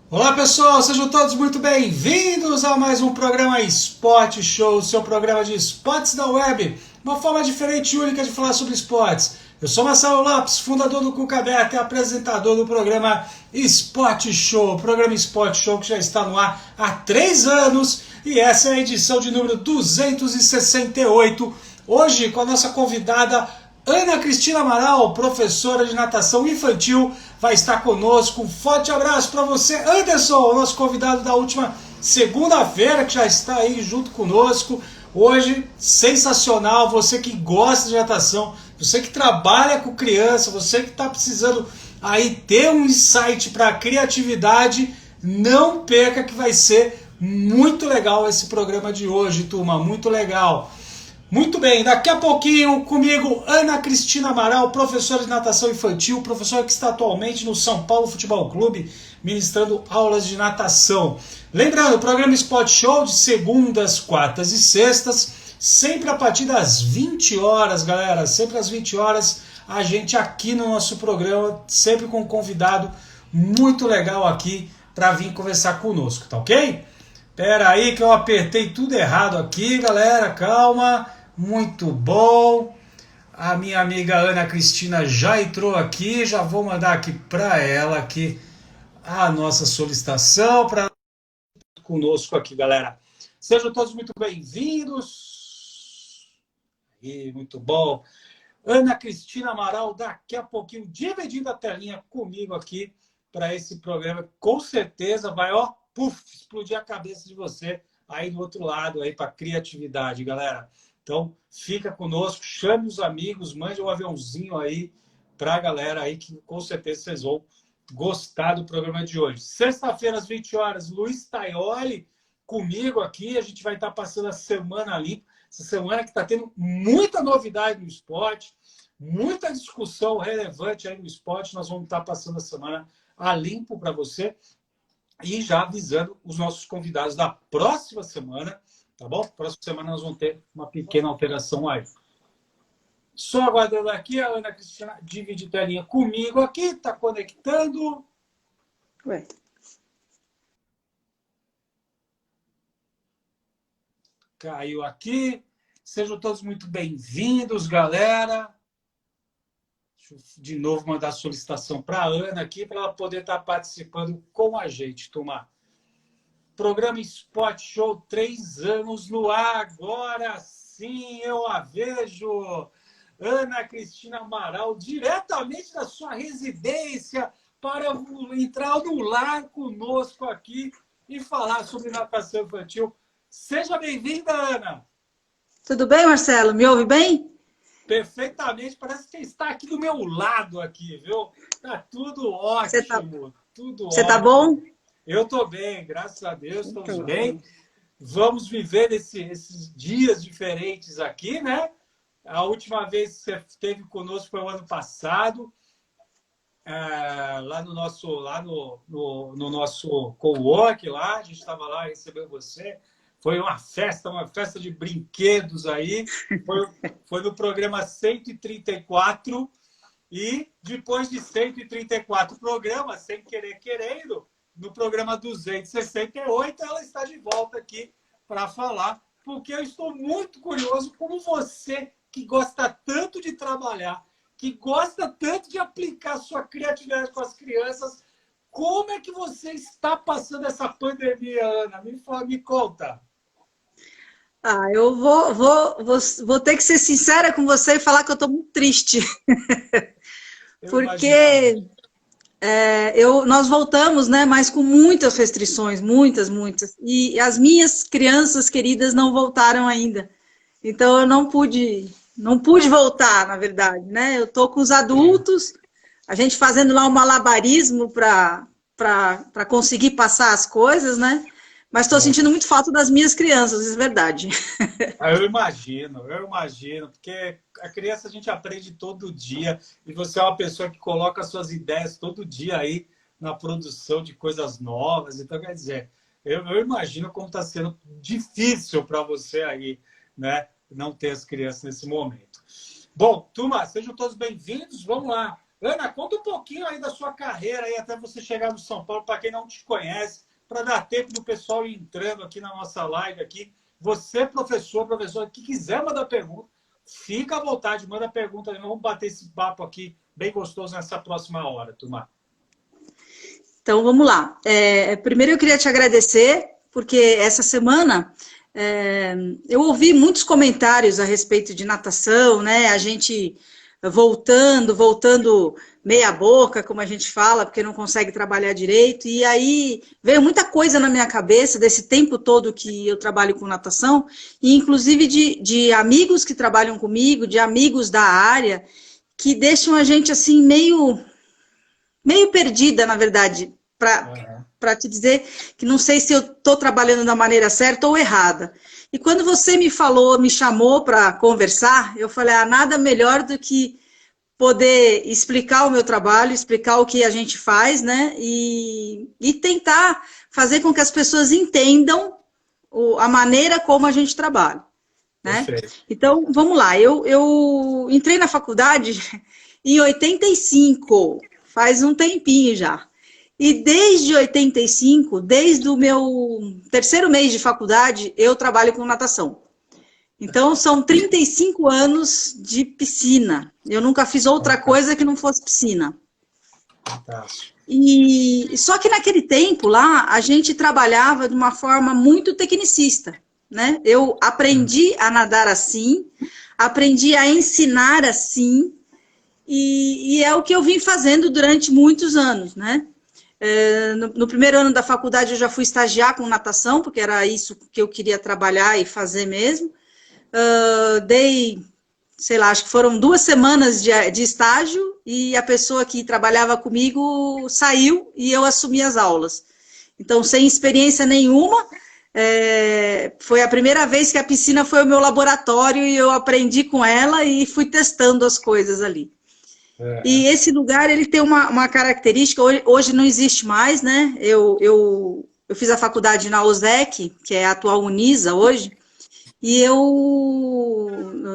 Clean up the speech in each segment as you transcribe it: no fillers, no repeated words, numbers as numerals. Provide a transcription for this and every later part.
Olá pessoal, sejam todos muito bem-vindos a mais um programa Esporte Show, seu programa de esportes da web, uma forma diferente e única de falar sobre esportes. Eu sou Marcelo Lopes, fundador do Cuca Aberta e apresentador do programa Esporte Show, programa Esporte Show que já está no ar há 3 anos e essa é a edição de número 268. Hoje com a nossa convidada Ana Cristina Amaral, professora de natação infantil, vai estar conosco. Um forte abraço para você, Anderson, nosso convidado da última segunda-feira, que já está aí junto conosco. Hoje, sensacional, você que gosta de natação, você que trabalha com criança, você que está precisando aí ter um insight para a criatividade, não perca que vai ser muito legal esse programa de hoje, turma, muito legal. Muito bem, daqui a pouquinho comigo Ana Cristina Amaral, professora de natação infantil, professora que está atualmente no São Paulo Futebol Clube, ministrando aulas de natação. Lembrando, o programa Spot Show de segundas, quartas e sextas, sempre a partir das 20 horas, galera, sempre às 20 horas, a gente aqui no nosso programa, sempre com um convidado muito legal aqui para vir conversar conosco, tá ok? Pera aí que eu apertei tudo errado aqui, galera, calma. Muito bom. A minha amiga Ana Cristina já entrou aqui, já vou mandar aqui para ela aqui a nossa solicitação para conosco aqui, galera. Sejam todos muito bem-vindos. E muito bom. Ana Cristina Amaral, daqui a pouquinho, dividindo a telinha comigo aqui para esse programa. Com certeza vai, ó, puf, explodir a cabeça de você aí do outro lado, aí para criatividade, galera. Então, fica conosco, chame os amigos, mande um aviãozinho aí para a galera aí, que com certeza vocês vão gostar do programa de hoje. Sexta-feira, às 20 horas, Luiz Taioli comigo aqui. A gente vai estar passando a semana limpa. Essa semana que está tendo muita novidade no esporte, muita discussão relevante aí no esporte. Nós vamos estar passando a semana a limpo para você e já avisando os nossos convidados da próxima semana, tá bom? Próxima semana nós vamos ter uma pequena alteração aí. Só aguardando aqui, a Ana Cristina divide telinha comigo aqui, está conectando. Ué. Caiu aqui. Sejam todos muito bem-vindos, galera. Deixa eu de novo mandar a solicitação para a Ana aqui, para ela poder estar participando com a gente, turma. Programa Spot Show, 3 anos no ar. Agora sim eu a vejo. Ana Cristina Amaral, diretamente da sua residência, para entrar no lar conosco aqui e falar sobre natação infantil. Seja bem-vinda, Ana. Tudo bem, Marcelo? Me ouve bem? Perfeitamente, parece que está aqui do meu lado aqui, viu? Tá tudo Você tá, ótimo, tudo você tá ótimo. bom? Eu estou bem, graças a Deus, estamos Então, bem. Vamos viver esses dias diferentes aqui, né? A última vez que você esteve conosco foi o ano passado, lá no nosso co-work lá, a gente estava lá recebendo você. Foi uma festa de brinquedos aí. Foi no programa 134 e depois de 134 programas, sem querer querendo, no programa 268, ela está de volta aqui para falar, porque eu estou muito curioso como você, que gosta tanto de trabalhar, que gosta tanto de aplicar sua criatividade com as crianças, como é que você está passando essa pandemia, Ana? Me conta. Eu vou ter que ser sincera com você e falar que eu estou muito triste, Eu imaginava. porque nós voltamos, né, mas com muitas restrições, muitas, e as minhas crianças queridas não voltaram ainda. Então eu não pude voltar, na verdade, né? Eu tô com os Sim. adultos, a gente fazendo lá um malabarismo para conseguir passar as coisas, né? Mas estou sentindo muito falta das minhas crianças, isso é verdade. Eu imagino, porque a criança a gente aprende todo dia e você é uma pessoa que coloca suas ideias todo dia aí na produção de coisas novas. Então, quer dizer, eu imagino como está sendo difícil para você aí, né, não ter as crianças nesse momento. Bom, turma, sejam todos bem-vindos. Vamos lá. Ana, conta um pouquinho aí da sua carreira aí até você chegar no São Paulo, para quem não te conhece, para dar tempo do pessoal ir entrando aqui na nossa live aqui. Você, professor que quiser mandar pergunta, fica à vontade, manda pergunta. Vamos bater esse papo aqui bem gostoso nessa próxima hora, turma. Então, vamos lá. Primeiro, eu queria te agradecer, porque essa semana eu ouvi muitos comentários a respeito de natação, né? A gente voltando meia boca, como a gente fala, porque não consegue trabalhar direito. E aí veio muita coisa na minha cabeça desse tempo todo que eu trabalho com natação, e inclusive de amigos que trabalham comigo, de amigos da área, que deixam a gente assim meio perdida, na verdade, para te dizer que não sei se eu estou trabalhando da maneira certa ou errada. E quando você me chamou para conversar, eu falei, nada melhor do que poder explicar o meu trabalho, explicar o que a gente faz, né? E tentar fazer com que as pessoas entendam a maneira como a gente trabalha. Né? Então, vamos lá. Eu entrei na faculdade em 85, faz um tempinho já. E desde 85, desde o meu terceiro mês de faculdade, eu trabalho com natação. Então, são 35 anos de piscina. Eu nunca fiz outra coisa que não fosse piscina. E só que naquele tempo lá, a gente trabalhava de uma forma muito tecnicista, né? Eu aprendi a nadar assim, aprendi a ensinar assim, e é o que eu vim fazendo durante muitos anos, né? No primeiro ano da faculdade eu já fui estagiar com natação, porque era isso que eu queria trabalhar e fazer mesmo. Dei, sei lá, acho que foram 2 semanas de estágio, e a pessoa que trabalhava comigo saiu e eu assumi as aulas. Então, sem experiência nenhuma, foi a primeira vez que a piscina foi o meu laboratório e eu aprendi com ela e fui testando as coisas ali. E esse lugar, ele tem uma característica, hoje não existe mais, né? Eu fiz a faculdade na OSEC, que é a atual Unisa hoje, e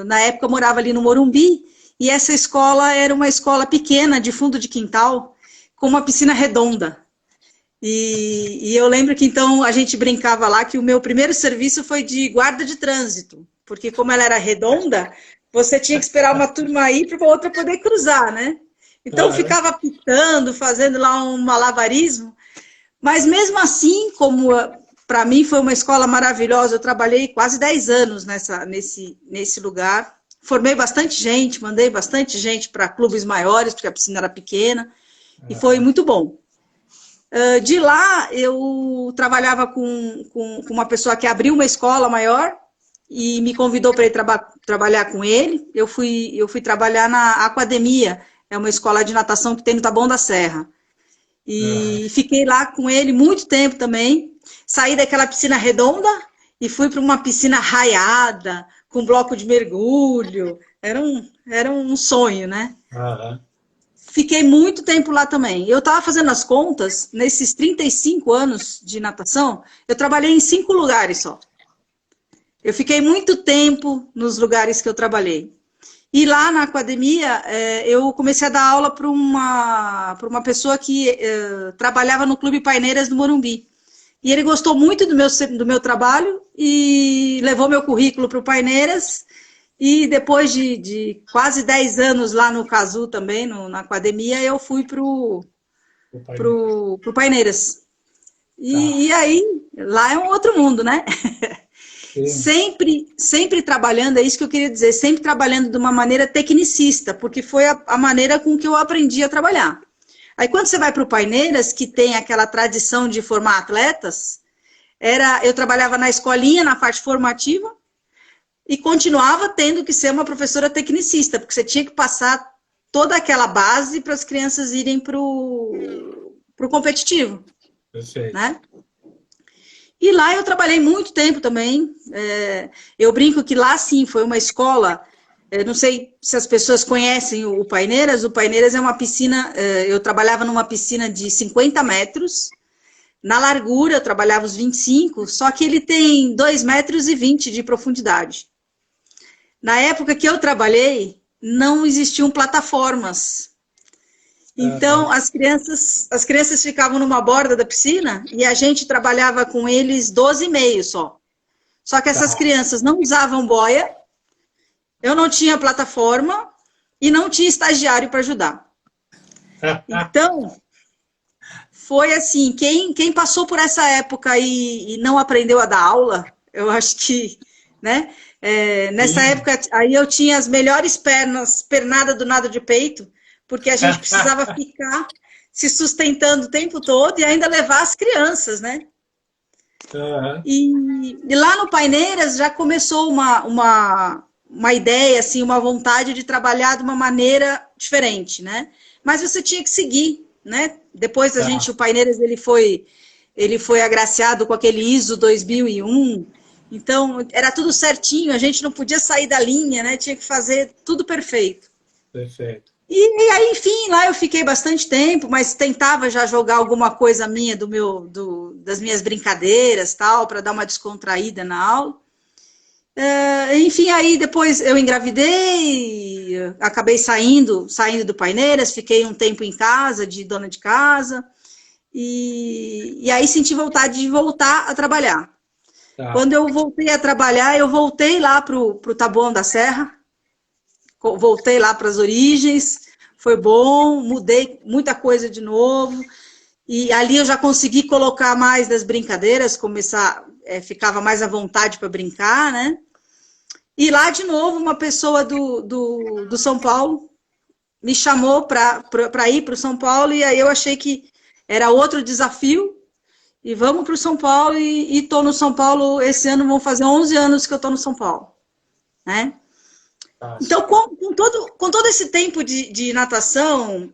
na época, eu morava ali no Morumbi, e essa escola era uma escola pequena, de fundo de quintal, com uma piscina redonda. E eu lembro que, então, a gente brincava lá que o meu primeiro serviço foi de guarda de trânsito, porque como ela era redonda, você tinha que esperar uma turma ir para outra poder cruzar, né? Então, eu ficava apitando, fazendo lá um malabarismo, mas mesmo assim, como para mim foi uma escola maravilhosa, eu trabalhei quase 10 anos nesse lugar, formei bastante gente, mandei bastante gente para clubes maiores, porque a piscina era pequena, e foi muito bom. De lá, eu trabalhava com uma pessoa que abriu uma escola maior, e me convidou para ir trabalhar com ele. Eu fui trabalhar na Aquademia, é uma escola de natação que tem no Taboão da Serra. E fiquei lá com ele muito tempo também. Saí daquela piscina redonda e fui para uma piscina raiada, com bloco de mergulho. Era um sonho, né? Fiquei muito tempo lá também. Eu estava fazendo as contas, nesses 35 anos de natação, eu trabalhei em 5 lugares só. Eu fiquei muito tempo nos lugares que eu trabalhei. E lá na academia, eu comecei a dar aula para uma pessoa que trabalhava no Clube Paineiras do Morumbi. E ele gostou muito do meu trabalho e levou meu currículo para o Paineiras. E depois de quase 10 anos lá no Cazu também, na academia, eu fui para o Paineiras. E aí, lá é um outro mundo, né? Sempre trabalhando, é isso que eu queria dizer, sempre trabalhando de uma maneira tecnicista, porque foi a maneira com que eu aprendi a trabalhar. Aí quando você vai para o Paineiras, que tem aquela tradição de formar atletas, eu trabalhava na escolinha, na parte formativa, e continuava tendo que ser uma professora tecnicista, porque você tinha que passar toda aquela base para as crianças irem para o competitivo. Perfeito. Né? E lá eu trabalhei muito tempo também. Eu brinco que lá, sim, foi uma escola. Não sei se as pessoas conhecem o Paineiras. O Paineiras é uma piscina. Eu trabalhava numa piscina de 50 metros. Na largura, eu trabalhava os 25, só que ele tem 2,20 metros de profundidade. Na época que eu trabalhei, não existiam plataformas. Então, as crianças ficavam numa borda da piscina e a gente trabalhava com eles 12,5 só. Só que essas crianças não usavam boia, eu não tinha plataforma e não tinha estagiário para ajudar. Então, foi assim, quem passou por essa época e não aprendeu a dar aula, eu acho que, né? Nessa época, aí eu tinha as melhores pernada do nado de peito, porque a gente precisava ficar se sustentando o tempo todo e ainda levar as crianças, né? E lá no Paineiras já começou uma ideia, assim, uma vontade de trabalhar de uma maneira diferente, né? Mas você tinha que seguir, né? Depois o Paineiras ele foi agraciado com aquele ISO 2001, então era tudo certinho, a gente não podia sair da linha, né? Tinha que fazer tudo perfeito. Perfeito. E aí, enfim, lá eu fiquei bastante tempo, mas tentava já jogar alguma coisa minha das minhas brincadeiras, tal, para dar uma descontraída na aula. Enfim, aí depois eu engravidei, acabei saindo do Paineiras, fiquei um tempo em casa, de dona de casa, e aí senti vontade de voltar a trabalhar. Quando eu voltei a trabalhar, eu voltei lá para o Taboão da Serra, voltei lá para as origens, foi bom, mudei muita coisa de novo, e ali eu já consegui colocar mais das brincadeiras, ficava mais à vontade para brincar, né? E lá, de novo, uma pessoa do São Paulo me chamou para ir para o São Paulo, e aí eu achei que era outro desafio, e vamos para o São Paulo, e estou no São Paulo, esse ano vão fazer 11 anos que eu estou no São Paulo, né? Então, com todo esse tempo de natação,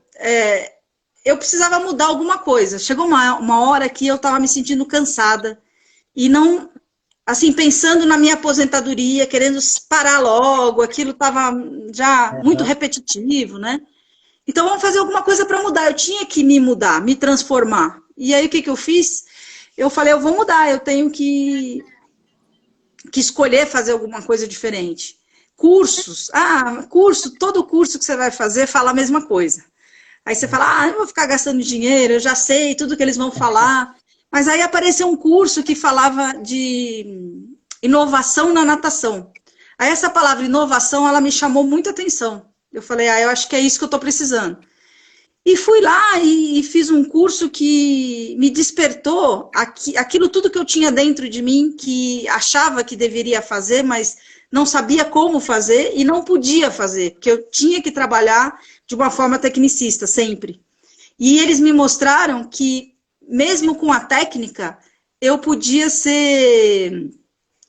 eu precisava mudar alguma coisa. Chegou uma hora que eu estava me sentindo cansada e não, assim, pensando na minha aposentadoria, querendo parar logo, aquilo estava já muito repetitivo, né? Então, vamos fazer alguma coisa para mudar. Eu tinha que me mudar, me transformar. E aí, o que eu fiz? Eu falei, eu vou mudar, eu tenho que escolher fazer alguma coisa diferente. Cursos, todo curso que você vai fazer fala a mesma coisa. Aí você fala, eu vou ficar gastando dinheiro, eu já sei tudo que eles vão falar. Mas aí apareceu um curso que falava de inovação na natação. Aí essa palavra inovação, ela me chamou muita atenção. Eu falei, eu acho que é isso que eu estou precisando. E fui lá e fiz um curso que me despertou aquilo tudo que eu tinha dentro de mim, que achava que deveria fazer, mas não sabia como fazer e não podia fazer, porque eu tinha que trabalhar de uma forma tecnicista, sempre. E eles me mostraram que, mesmo com a técnica, eu podia ser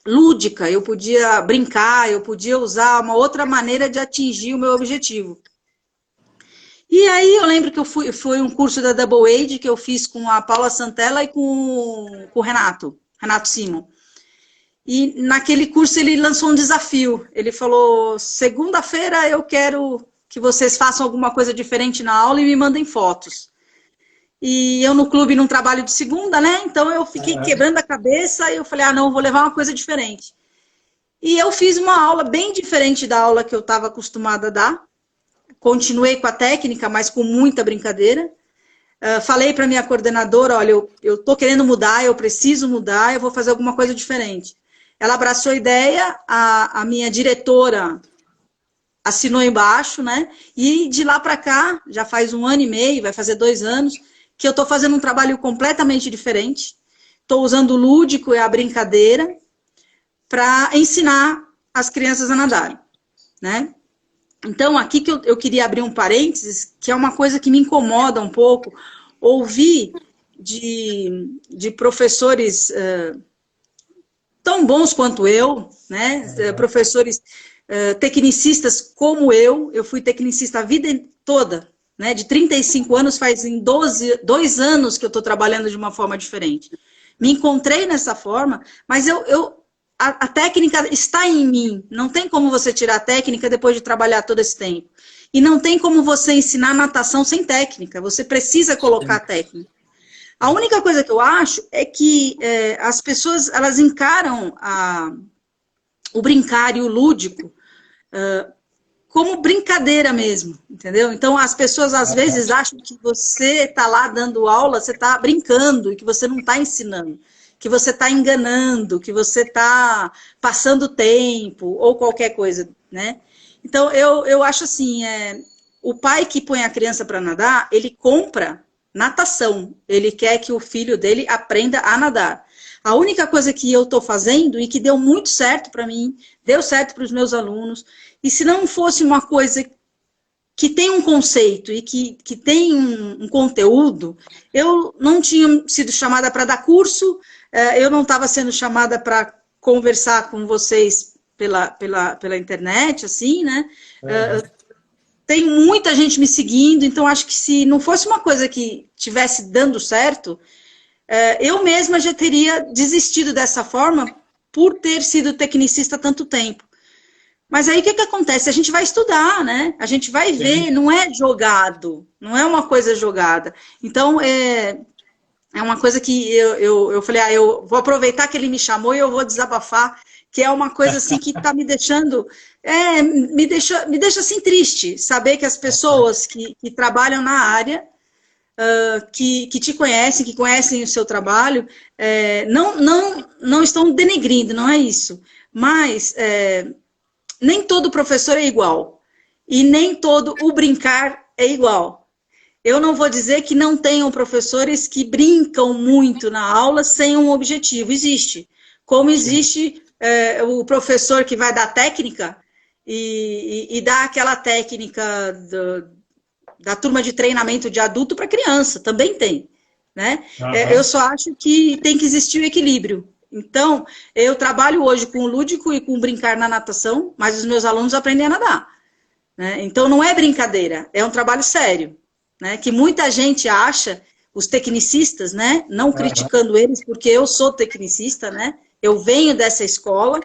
lúdica, eu podia brincar, eu podia usar uma outra maneira de atingir o meu objetivo. E aí eu lembro que foi um curso da Double Age que eu fiz com a Paula Santella e com o Renato Simon. E naquele curso ele lançou um desafio. Ele falou, segunda-feira eu quero que vocês façam alguma coisa diferente na aula e me mandem fotos. E eu no clube não trabalho de segunda, né? Então eu fiquei quebrando a cabeça e eu falei, não, vou levar uma coisa diferente. E eu fiz uma aula bem diferente da aula que eu estava acostumada a dar. Continuei com a técnica, mas com muita brincadeira. Falei para minha coordenadora, olha, eu estou querendo mudar, eu preciso mudar, eu vou fazer alguma coisa diferente. Ela abraçou a ideia, a minha diretora assinou embaixo, né? E de lá para cá, já faz 1 ano e meio, vai fazer 2 anos, que eu estou fazendo um trabalho completamente diferente. Estou usando o lúdico e a brincadeira para ensinar as crianças a nadar, né? Então, aqui que eu queria abrir um parênteses, que é uma coisa que me incomoda um pouco, ouvir de professores tão bons quanto eu, né? Professores tecnicistas como eu fui tecnicista a vida toda, né? De 35 anos, faz em 2 anos que eu estou trabalhando de uma forma diferente. Me encontrei nessa forma, mas a técnica está em mim. Não tem como você tirar a técnica depois de trabalhar todo esse tempo. E não tem como você ensinar natação sem técnica. Você precisa colocar a técnica. A única coisa que eu acho é que as pessoas, elas encaram o brincar e o lúdico como brincadeira mesmo, entendeu? Então, as pessoas às vezes acham que você está lá dando aula, você está brincando, e que você não está ensinando, que você está enganando, que você está passando tempo, ou qualquer coisa, né? Então, eu acho assim, o pai que põe a criança para nadar, ele compra natação, ele quer que o filho dele aprenda a nadar. A única coisa que eu estou fazendo, e que deu muito certo para mim, deu certo para os meus alunos, e se não fosse uma coisa que tem um conceito e que tem um conteúdo, eu não tinha sido chamada para dar curso, eu não estava sendo chamada para conversar com vocês pela internet, assim, né? Tem muita gente me seguindo, então acho que se não fosse uma coisa que tivesse dando certo, eu mesma já teria desistido dessa forma por ter sido tecnicista há tanto tempo. Mas aí o que acontece? A gente vai estudar, né? A gente vai ver, não é jogado, não é uma coisa jogada. Então, é uma coisa que eu falei, eu vou aproveitar que ele me chamou e eu vou desabafar, que é uma coisa assim que está me deixando, me deixa assim triste, saber que as pessoas que trabalham na área, que te conhecem, que conhecem o seu trabalho, não estão denegrindo, não é isso. Mas nem todo professor é igual. E nem todo o brincar é igual. Eu não vou dizer que não tenham professores que brincam muito na aula sem um objetivo. Existe. Como existe o professor que vai dar técnica e dá aquela técnica da turma de treinamento de adulto para criança. Também tem. Né? Eu só acho que tem que existir o equilíbrio. Então, eu trabalho hoje com o lúdico e com o brincar na natação, mas os meus alunos aprendem a nadar. Né? Então, não é brincadeira, é um trabalho sério. Né? Que muita gente acha, os tecnicistas, né? Não criticando eles, porque eu sou tecnicista, né? Eu venho dessa escola,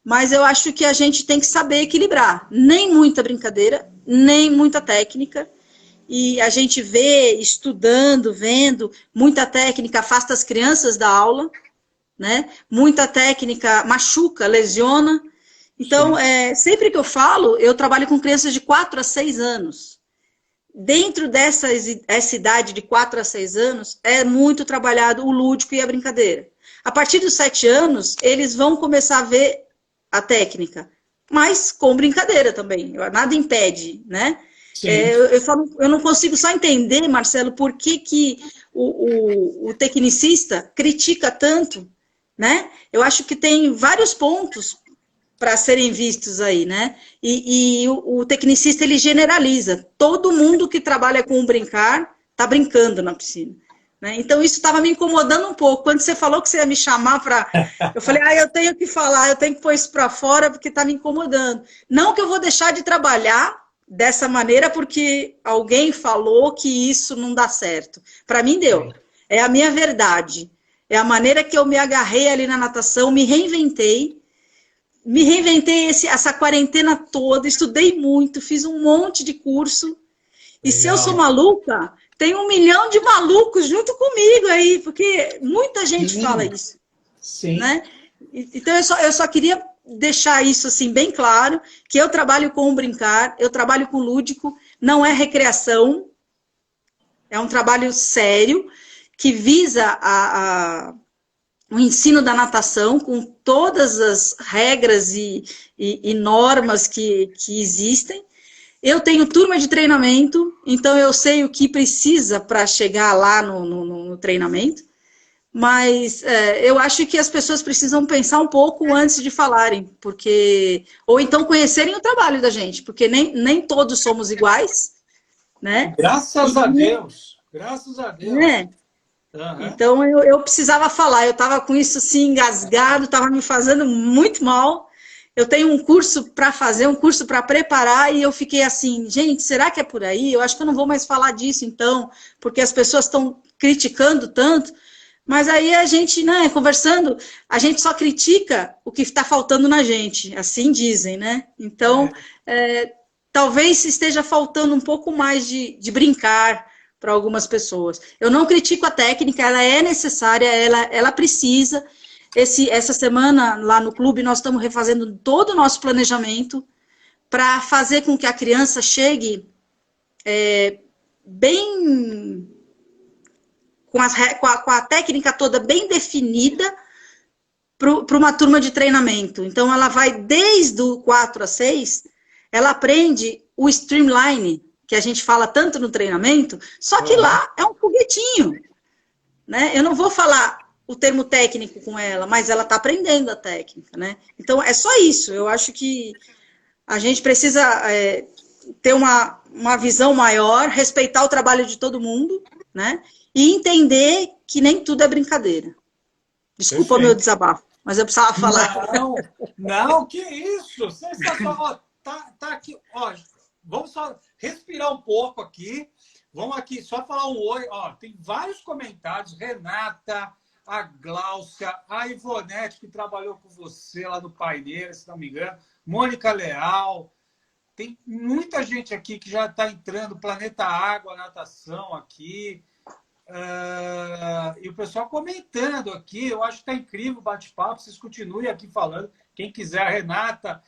mas eu acho que a gente tem que saber equilibrar. Nem muita brincadeira, nem muita técnica. E a gente vê, estudando, vendo, muita técnica afasta as crianças da aula, né? Muita técnica machuca, lesiona. Então, sempre que eu falo, eu trabalho com crianças de 4 a 6 anos. Dentro essa idade de 4 a 6 anos, é muito trabalhado o lúdico e a brincadeira. A partir dos 7 anos, eles vão começar a ver a técnica, mas com brincadeira também, nada impede, né? Eu não consigo só entender, Marcelo, por que o tecnicista critica tanto, né? Eu acho que tem vários pontos para serem vistos aí, né? E o tecnicista, ele generaliza. Todo mundo que trabalha com o brincar está brincando na piscina. Né? Então, isso estava me incomodando um pouco. Quando você falou que você ia me chamar para... Eu falei, eu tenho que falar, eu tenho que pôr isso para fora porque está me incomodando. Não que eu vou deixar de trabalhar dessa maneira porque alguém falou que isso não dá certo. Para mim, deu. É a minha verdade. É a maneira que eu me agarrei ali na natação, me reinventei essa quarentena toda, estudei muito, fiz um monte de curso. E se eu sou maluca, tem 1 milhão de malucos junto comigo aí, porque muita gente fala isso. Sim. Né? Então eu só queria deixar isso assim bem claro, que eu trabalho com o brincar, eu trabalho com o lúdico, não é recreação, é um trabalho sério, que visa o ensino da natação com todas as regras e normas que existem. Eu tenho turma de treinamento, então eu sei o que precisa para chegar lá no treinamento, mas eu acho que as pessoas precisam pensar um pouco antes de falarem, ou então conhecerem o trabalho da gente, porque nem todos somos iguais, né? Graças a Deus, graças a Deus. Né? Então, eu precisava falar, eu estava com isso assim, engasgado, estava me fazendo muito mal. Eu tenho um curso para fazer, um curso para preparar, e eu fiquei assim, gente, será que é por aí? Eu acho que eu não vou mais falar disso, então, porque as pessoas estão criticando tanto. Mas aí a gente, né, conversando, a gente só critica o que está faltando na gente, assim dizem, né? Então, talvez esteja faltando um pouco mais de brincar, para algumas pessoas. Eu não critico a técnica, ela é necessária, ela precisa. Essa semana, lá no clube, nós estamos refazendo todo o nosso planejamento, para fazer com que a criança chegue bem com a técnica toda bem definida para uma turma de treinamento. Então, ela vai desde o 4 a 6, ela aprende o streamline, que a gente fala tanto no treinamento, só que lá é um foguetinho, né? Eu não vou falar o termo técnico com ela, mas ela está aprendendo a técnica, né? Então, é só isso. Eu acho que a gente precisa ter uma visão maior, respeitar o trabalho de todo mundo, né? E entender que nem tudo é brincadeira. Desculpa o meu desabafo, mas eu precisava falar. Não, que isso! Sensacional! Tá aqui, ó, vamos só respirar um pouco aqui. Vamos aqui só falar um oi. Ó, tem vários comentários. Renata, a Gláucia, a Ivonete, que trabalhou com você lá no Paineira, se não me engano. Mônica Leal. Tem muita gente aqui que já está entrando. Planeta Água, natação aqui. E o pessoal comentando aqui. Eu acho que está incrível o bate-papo. Vocês continuem aqui falando. Quem quiser, a Renata.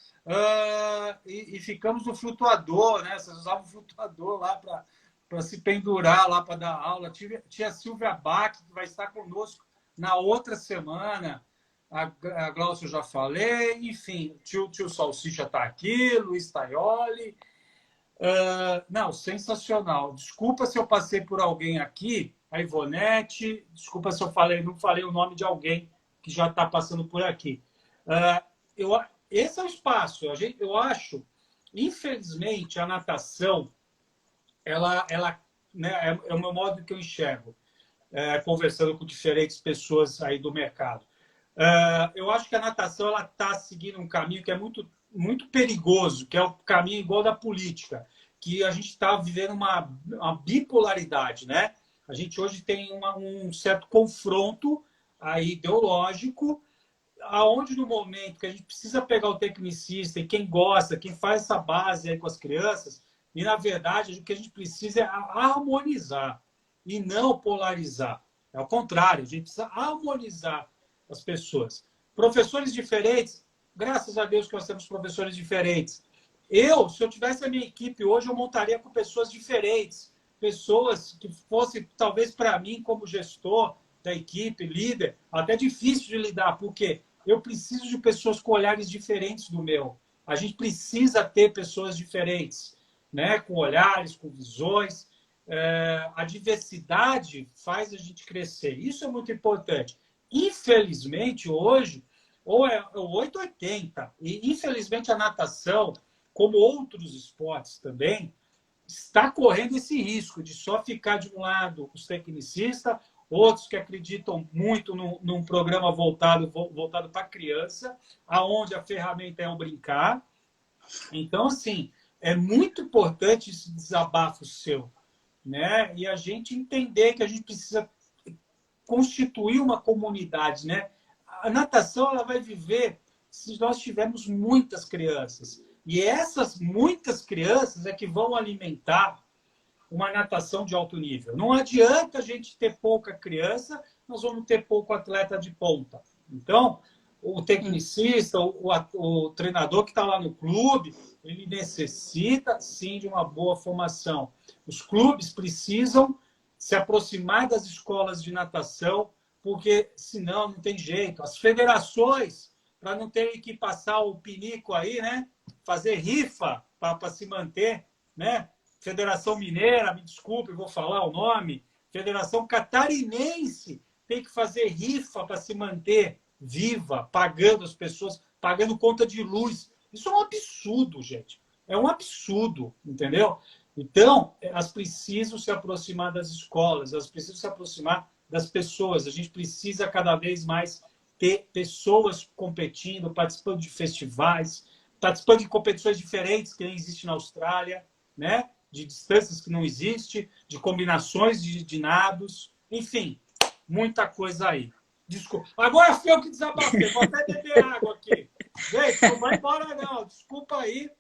E ficamos no flutuador, né? Vocês usavam o flutuador lá para se pendurar lá para dar aula. Tia Silvia Bach, que vai estar conosco na outra semana. A Glaucia eu já falei. Enfim, tio Salsicha está aqui, Luiz Taioli. Não, sensacional. Desculpa se eu passei por alguém aqui, a Ivonete. Desculpa se eu não falei o nome de alguém que já está passando por aqui. Esse é o espaço. Eu acho, infelizmente, a natação, ela né, é o meu modo que eu enxergo, conversando com diferentes pessoas aí do mercado. Eu acho que a natação ela está seguindo um caminho que é muito, muito perigoso, que é o caminho igual da política, que a gente está vivendo uma bipolaridade, né? A gente hoje tem um certo confronto aí ideológico, aonde no momento que a gente precisa pegar o tecnicista e quem gosta, quem faz essa base aí com as crianças, e na verdade o que a gente precisa é harmonizar e não polarizar. É o contrário, a gente precisa harmonizar as pessoas. Professores diferentes, graças a Deus que nós temos professores diferentes. Se eu tivesse a minha equipe hoje, eu montaria com pessoas diferentes, pessoas que fossem, talvez para mim, como gestor da equipe, líder, até difícil de lidar, porque eu preciso de pessoas com olhares diferentes do meu. A gente precisa ter pessoas diferentes, né? Com olhares, com visões. A diversidade faz a gente crescer. Isso é muito importante. Infelizmente, hoje, ou é 880, e infelizmente a natação, como outros esportes também, está correndo esse risco de só ficar de um lado os tecnicistas, outros que acreditam muito num programa voltado para a criança, aonde a ferramenta é o brincar. Então, assim, é muito importante esse desabafo seu, né? E a gente entender que a gente precisa constituir uma comunidade, né? A natação ela vai viver se nós tivermos muitas crianças. E essas muitas crianças é que vão alimentar uma natação de alto nível. Não adianta a gente ter pouca criança, nós vamos ter pouco atleta de ponta. Então, o tecnicista, o treinador que está lá no clube, ele necessita, sim, de uma boa formação. Os clubes precisam se aproximar das escolas de natação, porque senão não tem jeito. As federações, para não terem que passar o pinico aí, né? Fazer rifa para se manter, né? Federação Mineira, me desculpe, vou falar o nome. Federação Catarinense tem que fazer rifa para se manter viva, pagando as pessoas, pagando conta de luz. Isso é um absurdo, gente. É um absurdo, entendeu? Então, elas precisam se aproximar das escolas, elas precisam se aproximar das pessoas. A gente precisa cada vez mais ter pessoas competindo, participando de festivais, participando de competições diferentes que nem existe na Austrália, né? De distâncias que não existe, de combinações de nados, enfim, muita coisa aí. Desculpa. Agora fui eu que desabafei, vou até beber água aqui. Gente, não vai embora não, desculpa aí.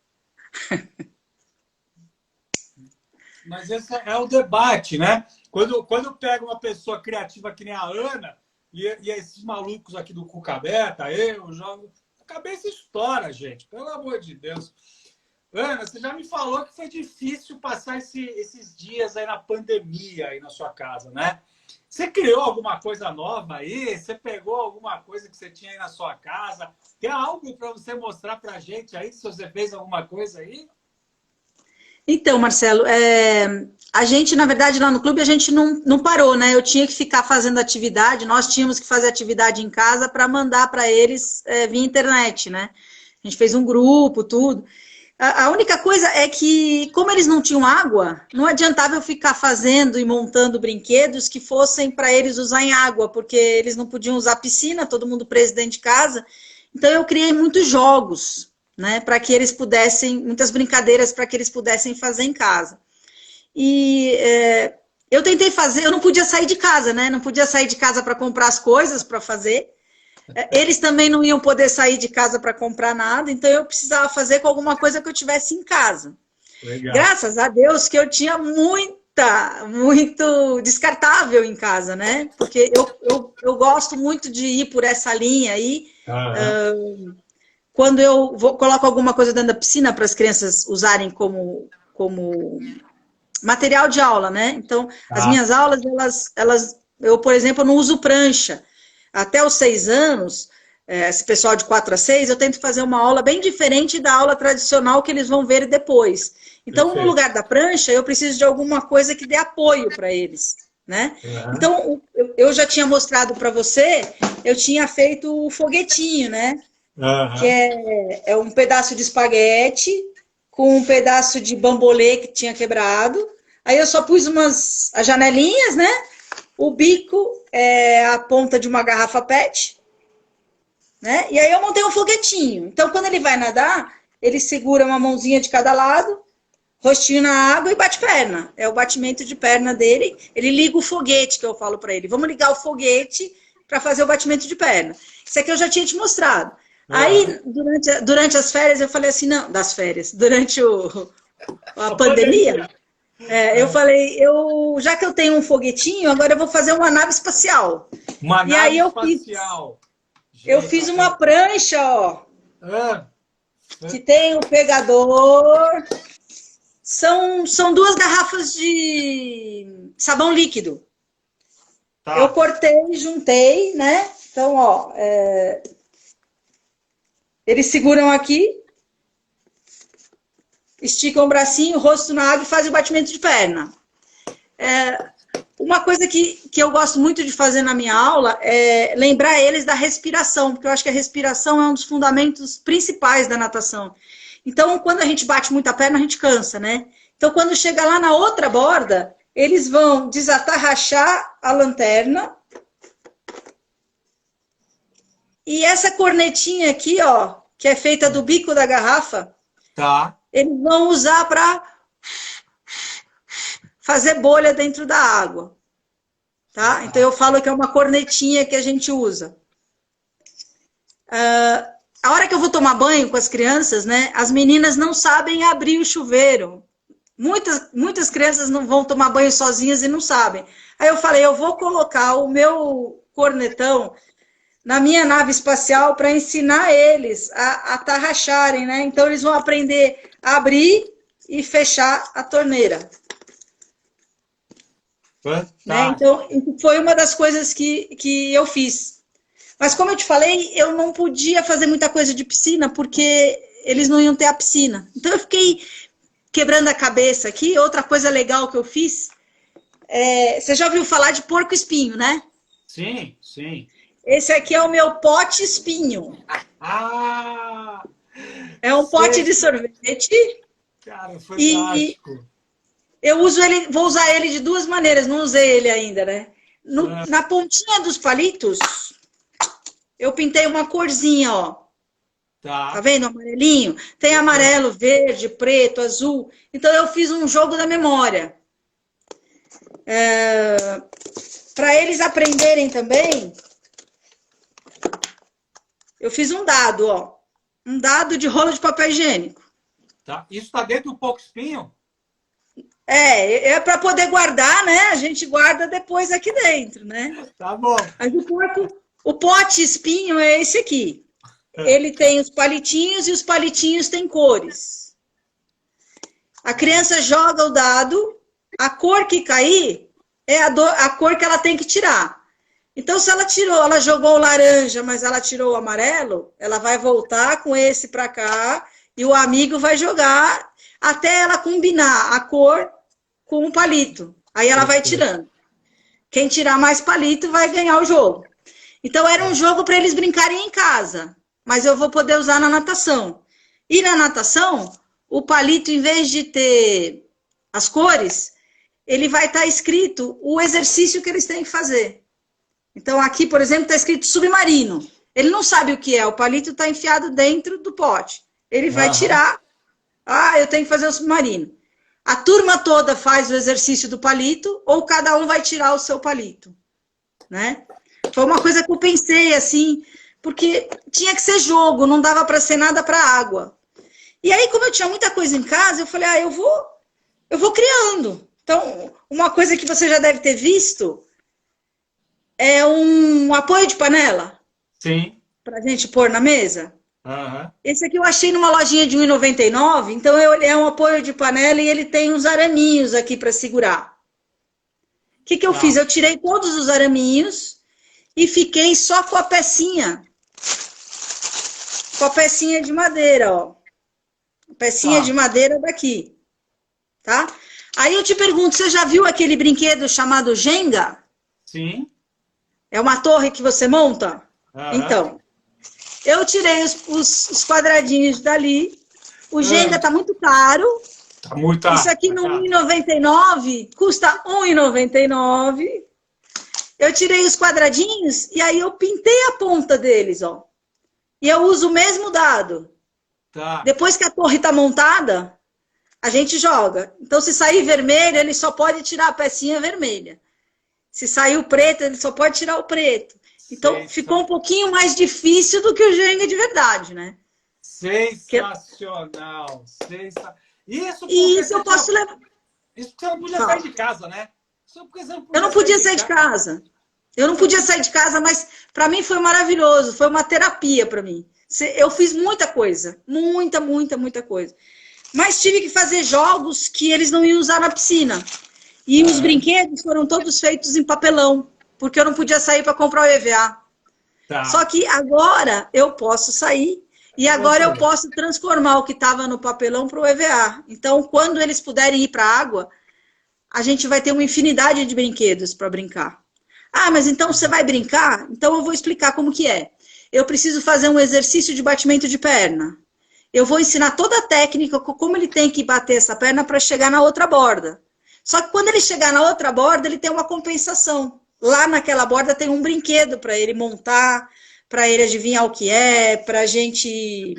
Mas esse é o debate, né? Quando eu pego uma pessoa criativa que nem a Ana, e esses malucos aqui do Cuca Aberta, eu jogo... A cabeça estoura, gente, pelo amor de Deus. Ana, você já me falou que foi difícil passar esses dias aí na pandemia aí na sua casa, né? Você criou alguma coisa nova aí? Você pegou alguma coisa que você tinha aí na sua casa? Tem algo para você mostrar para a gente aí, se você fez alguma coisa aí? Então, Marcelo, a gente, na verdade, lá no clube, a gente não parou, né? Eu tinha que ficar fazendo atividade, nós tínhamos que fazer atividade em casa para mandar para eles via internet, né? A gente fez um grupo, tudo. A única coisa é que, como eles não tinham água, não adiantava eu ficar fazendo e montando brinquedos que fossem para eles usar em água, porque eles não podiam usar piscina, todo mundo preso dentro de casa. Então, eu criei muitos jogos, né, para que eles pudessem, muitas brincadeiras para que eles pudessem fazer em casa. E eu tentei fazer, eu não podia sair de casa, né? Não podia sair de casa para comprar as coisas para fazer. Eles também não iam poder sair de casa para comprar nada, então eu precisava fazer com alguma coisa que eu tivesse em casa. Legal. Graças a Deus que eu tinha muito descartável em casa, né? Porque eu gosto muito de ir por essa linha aí. Quando eu coloco alguma coisa dentro da piscina para as crianças usarem como material de aula, né? Então, as minhas aulas, eu, por exemplo, não uso prancha. Até os 6 anos, esse pessoal de 4 a 6, eu tento fazer uma aula bem diferente da aula tradicional que eles vão ver depois. Então, no lugar da prancha, eu preciso de alguma coisa que dê apoio para eles, né? Então, eu já tinha mostrado para você, eu tinha feito o foguetinho, né? Que é um pedaço de espaguete com um pedaço de bambolê que tinha quebrado. Aí eu só pus as janelinhas, né? O bico é a ponta de uma garrafa PET, né? E aí eu montei um foguetinho. Então, quando ele vai nadar, ele segura uma mãozinha de cada lado, rostinho na água e bate perna. É o batimento de perna dele. Ele liga o foguete, que eu falo para ele. Vamos ligar o foguete para fazer o batimento de perna. Isso aqui eu já tinha te mostrado. Aí, durante as férias, eu falei assim, não, das férias, durante a pandemia... eu falei, já que eu tenho um foguetinho, agora eu vou fazer uma nave espacial. Uma nave espacial. Eu fiz uma prancha, ó, que tem o pegador. São 2 garrafas de sabão líquido. Eu cortei, juntei, né? Então, ó, eles seguram aqui. Esticam o bracinho, o rosto na água e fazem o batimento de perna. Uma coisa que eu gosto muito de fazer na minha aula é lembrar eles da respiração, porque eu acho que a respiração é um dos fundamentos principais da natação. Então, quando a gente bate muito a perna, a gente cansa, né? Então, quando chega lá na outra borda, eles vão desatarrachar a lanterna. E essa cornetinha aqui, ó, que é feita do bico da garrafa, eles vão usar para fazer bolha dentro da água, tá? Então eu falo que é uma cornetinha que a gente usa. A hora que eu vou tomar banho com as crianças, né? As meninas não sabem abrir o chuveiro. Muitas crianças não vão tomar banho sozinhas e não sabem. Aí eu falei, eu vou colocar o meu cornetão na minha nave espacial para ensinar eles a tarracharem, né? Então eles vão aprender a abrir e fechar a torneira. Né? Então, foi uma das coisas que eu fiz. Mas como eu te falei, eu não podia fazer muita coisa de piscina, porque eles não iam ter a piscina. Então eu fiquei quebrando a cabeça aqui. Outra coisa legal que eu fiz, você já ouviu falar de porco-espinho, né? Sim, sim. Esse aqui é o meu pote espinho. É um pote de sorvete. Cara, fantástico. Eu uso ele, vou usar ele de 2 maneiras, não usei ele ainda, né? Na pontinha dos palitos, eu pintei uma corzinha, ó. Tá vendo? Amarelinho. Tem amarelo, verde, preto, azul. Então eu fiz um jogo da memória. Para eles aprenderem também, eu fiz um dado, ó. Um dado de rolo de papel higiênico. Tá. Isso está dentro do porco-espinho? É para poder guardar, né? A gente guarda depois aqui dentro, né? Tá bom. Mas o pote espinho é esse aqui. Ele tem os palitinhos e os palitinhos têm cores. A criança joga o dado, a cor que cair é a cor que ela tem que tirar. Então, se ela jogou o laranja, mas ela tirou o amarelo, ela vai voltar com esse para cá e o amigo vai jogar até ela combinar a cor com o palito. Aí ela vai tirando. Quem tirar mais palito vai ganhar o jogo. Então, era um jogo para eles brincarem em casa, mas eu vou poder usar na natação. E na natação, o palito, em vez de ter as cores, ele vai estar escrito o exercício que eles têm que fazer. Então, aqui, por exemplo, está escrito submarino. Ele não sabe o que é, o palito está enfiado dentro do pote. Ele vai tirar, eu tenho que fazer o submarino. A turma toda faz o exercício do palito, ou cada um vai tirar o seu palito, né? Foi uma coisa que eu pensei, assim, porque tinha que ser jogo, não dava para ser nada para água. E aí, como eu tinha muita coisa em casa, eu falei, eu vou criando. Então, uma coisa que você já deve ter visto é um apoio de panela. Sim. Pra gente pôr na mesa. Uhum. Esse aqui eu achei numa lojinha de R$1,99, então é um apoio de panela e ele tem uns araminhos aqui para segurar. O que eu fiz? Eu tirei todos os araminhos e fiquei só com a pecinha. Com a pecinha de madeira, ó. Pecinha de madeira daqui. Tá? Aí eu te pergunto, você já viu aquele brinquedo chamado Jenga? Sim. É uma torre que você monta? Então, eu tirei os quadradinhos dali. O Jenga está muito caro. Tá muito. Isso aqui no R$1,99 custa R$1,99. Eu tirei os quadradinhos e aí eu pintei a ponta deles, ó. E eu uso o mesmo dado. Tá. Depois que a torre está montada, a gente joga. Então, se sair vermelho, ele só pode tirar a pecinha vermelha. Se sair o preto, ele só pode tirar o preto. Então, ficou um pouquinho mais difícil do que o Jenga de verdade, né? Sensacional. Isso eu posso levar. Isso porque você não podia sair de casa, né? Eu não podia sair de casa. Eu não podia sair de casa, mas para mim foi maravilhoso. Foi uma terapia para mim. Eu fiz muita coisa. Muita coisa. Mas tive que fazer jogos que eles não iam usar na piscina. E os brinquedos foram todos feitos em papelão, porque eu não podia sair para comprar o EVA. Tá. Só que agora eu posso sair e agora eu posso transformar o que estava no papelão para o EVA. Então, quando eles puderem ir para a água, a gente vai ter uma infinidade de brinquedos para brincar. Ah, mas então você vai brincar? Então eu vou explicar como que é. Eu preciso fazer um exercício de batimento de perna. Eu vou ensinar toda a técnica, como ele tem que bater essa perna para chegar na outra borda. Só que quando ele chegar na outra borda, ele tem uma compensação. Lá naquela borda tem um brinquedo para ele montar, para ele adivinhar o que é, para a gente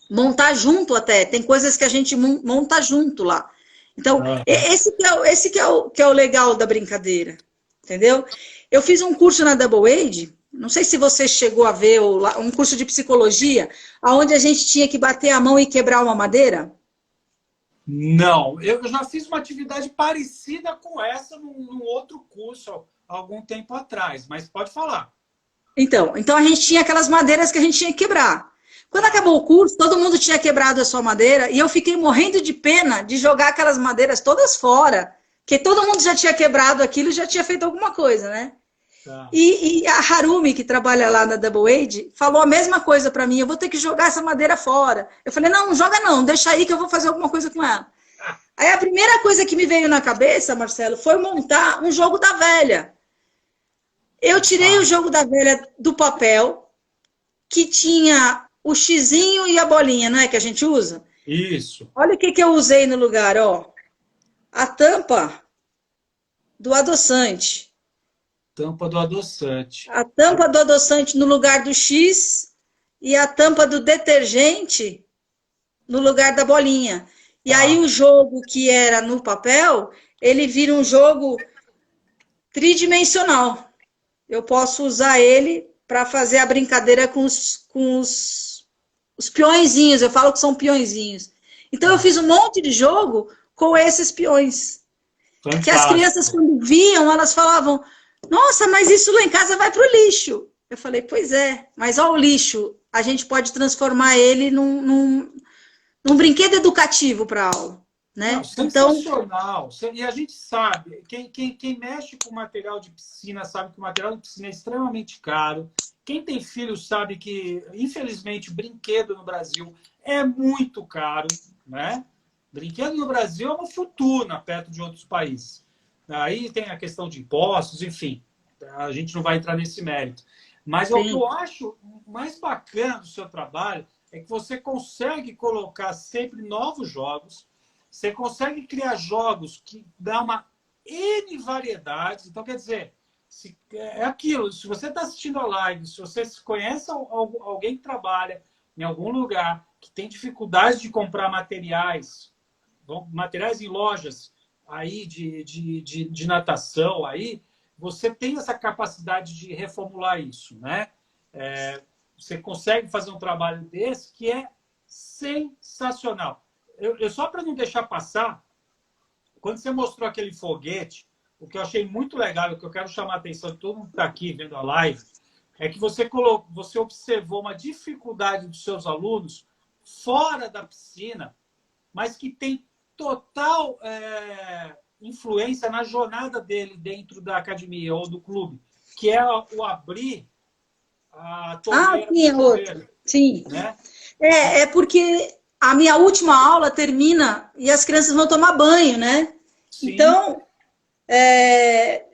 montar junto até. Tem coisas que a gente monta junto lá. Então, esse que é o legal da brincadeira, entendeu? Eu fiz um curso na Double Age, não sei se você chegou a ver um curso de psicologia, onde a gente tinha que bater a mão e quebrar uma madeira. Não, eu já fiz uma atividade parecida com essa num outro curso há algum tempo atrás, mas pode falar. Então a gente tinha aquelas madeiras que a gente tinha que quebrar. Quando acabou o curso, todo mundo tinha quebrado a sua madeira e eu fiquei morrendo de pena de jogar aquelas madeiras todas fora, porque todo mundo já tinha quebrado aquilo e já tinha feito alguma coisa, né? Tá. E a Harumi, que trabalha lá na Double Age, falou a mesma coisa para mim, eu vou ter que jogar essa madeira fora. Eu falei, não joga não, deixa aí que eu vou fazer alguma coisa com ela. Aí a primeira coisa que me veio na cabeça, Marcelo, foi montar um jogo da velha. Eu tirei o jogo da velha do papel, que tinha o xizinho e a bolinha, não é que a gente usa? Isso. Olha o que eu usei no lugar, ó. A tampa do adoçante. Tampa do adoçante. A tampa do adoçante no lugar do X e a tampa do detergente no lugar da bolinha. E aí o jogo que era no papel, ele vira um jogo tridimensional. Eu posso usar ele para fazer a brincadeira com os peõezinhos. Eu falo que são peõezinhos. Então eu fiz um monte de jogo com esses peões. Fantástico. Que as crianças, quando viam, elas falavam... Nossa, mas isso lá em casa vai para o lixo. Eu falei, pois é, mas ó, o lixo, a gente pode transformar ele num brinquedo educativo para a aula. Não, né? Então, sensacional. E a gente sabe, quem mexe com material de piscina sabe que o material de piscina é extremamente caro. Quem tem filho sabe que, infelizmente, brinquedo no Brasil é muito caro, né? Brinquedo no Brasil é uma fortuna perto de outros países. Aí tem a questão de impostos, enfim. A gente não vai entrar nesse mérito. Mas o que sim, eu acho mais bacana do seu trabalho é que você consegue colocar sempre novos jogos, você consegue criar jogos que dão uma N variedade. Então, quer dizer, é aquilo, se você está assistindo a live, se você conhece alguém que trabalha em algum lugar, que tem dificuldade de comprar materiais em lojas aí de natação, aí você tem essa capacidade de reformular isso, né? Você consegue fazer um trabalho desse que é sensacional. Eu só para não deixar passar, quando você mostrou aquele foguete, o que eu achei muito legal, o que eu quero chamar a atenção de todo mundo que está aqui vendo a live, é que você observou uma dificuldade dos seus alunos fora da piscina, mas que tem total influência na jornada dele dentro da academia ou do clube, que é o abrir a torneira do sim, é outro. chuveiro, Sim. né? É porque a minha última aula termina e as crianças vão tomar banho, né? Sim. Então,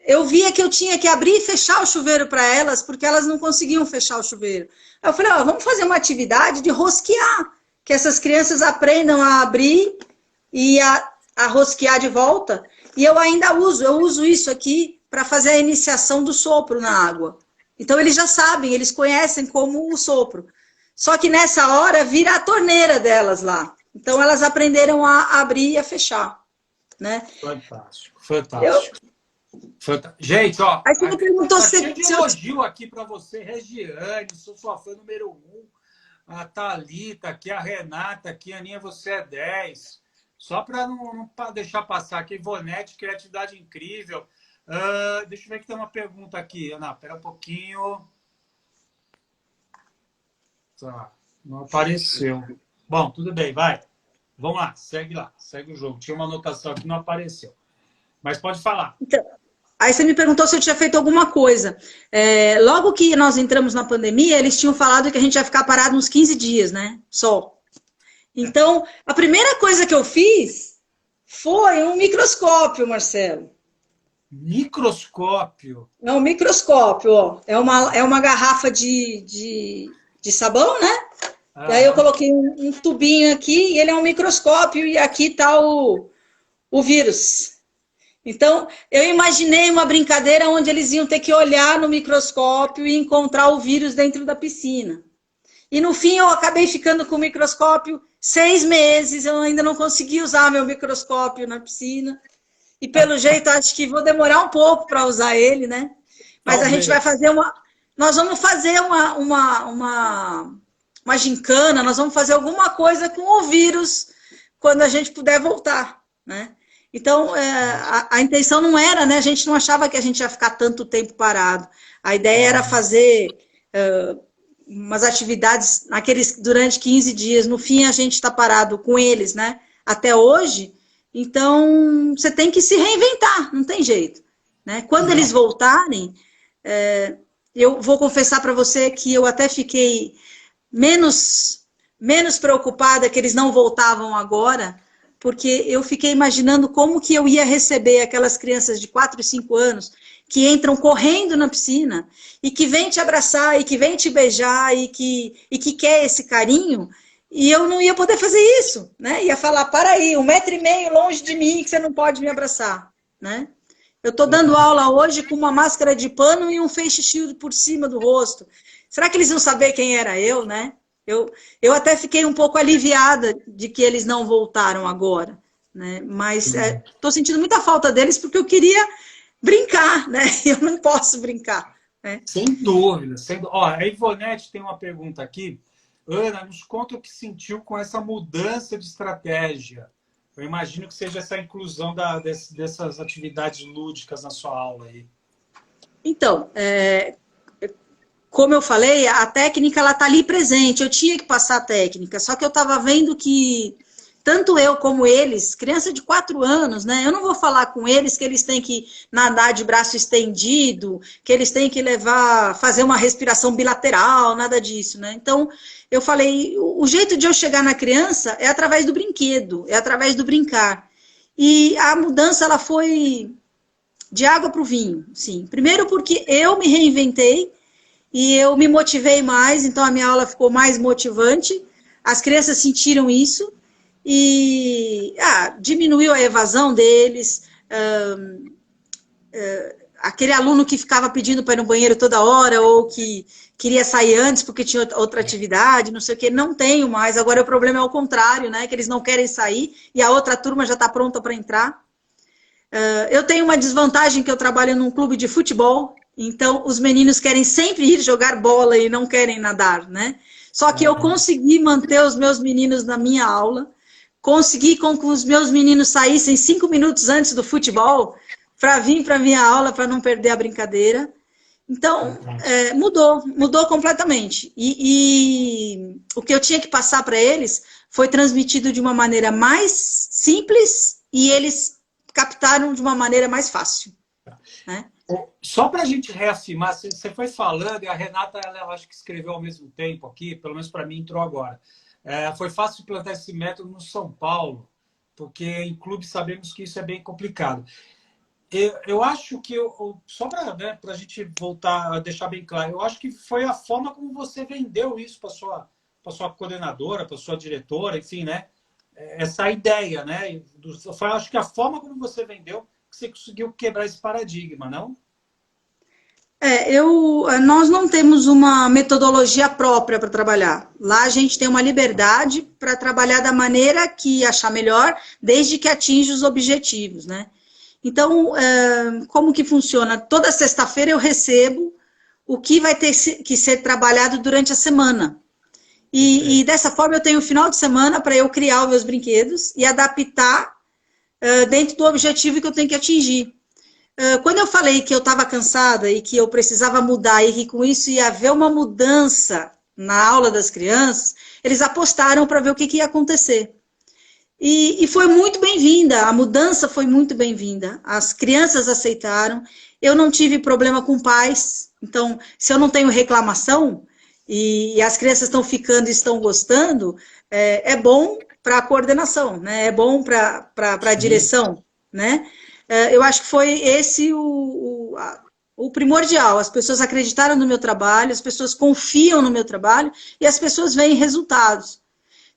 eu via que eu tinha que abrir e fechar o chuveiro para elas, porque elas não conseguiam fechar o chuveiro. Aí eu falei, vamos fazer uma atividade de rosquear, que essas crianças aprendam a abrir e a rosquear de volta. E eu ainda uso isso aqui para fazer a iniciação do sopro na água. Então, eles já sabem, eles conhecem como o sopro. Só que nessa hora vira a torneira delas lá. Então, elas aprenderam a abrir e a fechar. Né? Fantástico, fantástico. Gente, ó, aí você me perguntou tá cheio de elogio aqui para você, Regiane, sou sua fã número 1. A Thalita aqui, a Renata aqui, Aninha, você é 10. Só para não deixar passar aqui, Ivonete, criatividade incrível. Deixa eu ver que tem uma pergunta aqui. Ana, espera um pouquinho. Tá, não apareceu. Bom, tudo bem, vai. Vamos lá, segue o jogo. Tinha uma anotação aqui, não apareceu. Mas pode falar. Então, aí você me perguntou se eu tinha feito alguma coisa. Logo que nós entramos na pandemia, eles tinham falado que a gente ia ficar parado uns 15 dias, né? Só. Então, a primeira coisa que eu fiz foi um microscópio, Marcelo. Microscópio? É um microscópio, ó. É uma garrafa de sabão, né? E aí eu coloquei um tubinho aqui e ele é um microscópio e aqui está o vírus. Então, eu imaginei uma brincadeira onde eles iam ter que olhar no microscópio e encontrar o vírus dentro da piscina. E no fim eu acabei ficando com o microscópio 6 meses, eu ainda não consegui usar meu microscópio na piscina. E pelo jeito acho que vou demorar um pouco para usar ele, né? Mas talvez. A gente vai fazer nós vamos fazer uma gincana, nós vamos fazer alguma coisa com o vírus quando a gente puder voltar, né? Então, a intenção não era, né? A gente não achava que a gente ia ficar tanto tempo parado. A ideia era fazer umas atividades durante 15 dias. No fim, a gente está parado com eles, né? Até hoje. Então, você tem que se reinventar, não tem jeito. Né? Quando eles voltarem, eu vou confessar para você que eu até fiquei menos preocupada que eles não voltavam agora, porque eu fiquei imaginando como que eu ia receber aquelas crianças de 4 e 5 anos que entram correndo na piscina e que vem te abraçar e que vem te beijar e que quer esse carinho, e eu não ia poder fazer isso, né? Ia falar, para aí, 1,5 metro longe de mim que você não pode me abraçar, né? Eu estou dando aula hoje com uma máscara de pano e um face shield por cima do rosto. Será que eles iam saber quem era eu, né? Eu até fiquei um pouco aliviada de que eles não voltaram agora, né? Mas estou sentindo muita falta deles porque eu queria brincar, né? Eu não posso brincar. Né? Sem dúvida. Ó, a Ivonete tem uma pergunta aqui. Ana, nos conta o que sentiu com essa mudança de estratégia. Eu imagino que seja essa inclusão dessas atividades lúdicas na sua aula aí. Então, como eu falei, a técnica ela está ali presente. Eu tinha que passar a técnica, só que eu estava vendo que tanto eu como eles, criança de 4 anos, né? Eu não vou falar com eles que eles têm que nadar de braço estendido, que eles têm que fazer uma respiração bilateral, nada disso, né? Então, eu falei, o jeito de eu chegar na criança é através do brinquedo, é através do brincar. E a mudança, ela foi de água para o vinho, sim. Primeiro porque eu me reinventei e eu me motivei mais, então a minha aula ficou mais motivante, as crianças sentiram isso, e diminuiu a evasão deles, aquele aluno que ficava pedindo para ir no banheiro toda hora, ou que queria sair antes porque tinha outra atividade, não sei o que, não tenho mais. Agora o problema é o contrário, né? Que eles não querem sair e a outra turma já está pronta para entrar. Eu tenho uma desvantagem que eu trabalho num clube de futebol, então os meninos querem sempre ir jogar bola e não querem nadar, né? Só que eu consegui manter os meus meninos na minha aula, consegui com que os meus meninos saíssem 5 minutos antes do futebol para vir para a minha aula, para não perder a brincadeira. Então, mudou completamente. E o que eu tinha que passar para eles foi transmitido de uma maneira mais simples e eles captaram de uma maneira mais fácil. Né? Só para a gente reafirmar, você foi falando, e a Renata, ela acho que escreveu ao mesmo tempo aqui, pelo menos para mim entrou agora. Foi fácil implantar esse método no São Paulo, porque em clube sabemos que isso é bem complicado. Eu acho que, só para a gente voltar a deixar bem claro, eu acho que foi a forma como você vendeu isso para sua coordenadora, para sua diretora, enfim, né? Essa ideia, né? Acho que a forma como você vendeu, que você conseguiu quebrar esse paradigma, não? Nós não temos uma metodologia própria para trabalhar. Lá a gente tem uma liberdade para trabalhar da maneira que achar melhor, desde que atinja os objetivos, né? Então, como que funciona? Toda sexta-feira eu recebo o que vai ter que ser trabalhado durante a semana. E dessa forma eu tenho o final de semana para eu criar os meus brinquedos e adaptar dentro do objetivo que eu tenho que atingir. Quando eu falei que eu estava cansada e que eu precisava mudar e que com isso ia haver uma mudança na aula das crianças, eles apostaram para ver o que ia acontecer. E foi muito bem-vinda, a mudança foi muito bem-vinda. As crianças aceitaram, eu não tive problema com pais, então, se eu não tenho reclamação e as crianças estão ficando e estão gostando, é bom para a coordenação, né? É bom para a direção, né? Eu acho que foi esse o primordial. As pessoas acreditaram no meu trabalho, as pessoas confiam no meu trabalho e as pessoas veem resultados.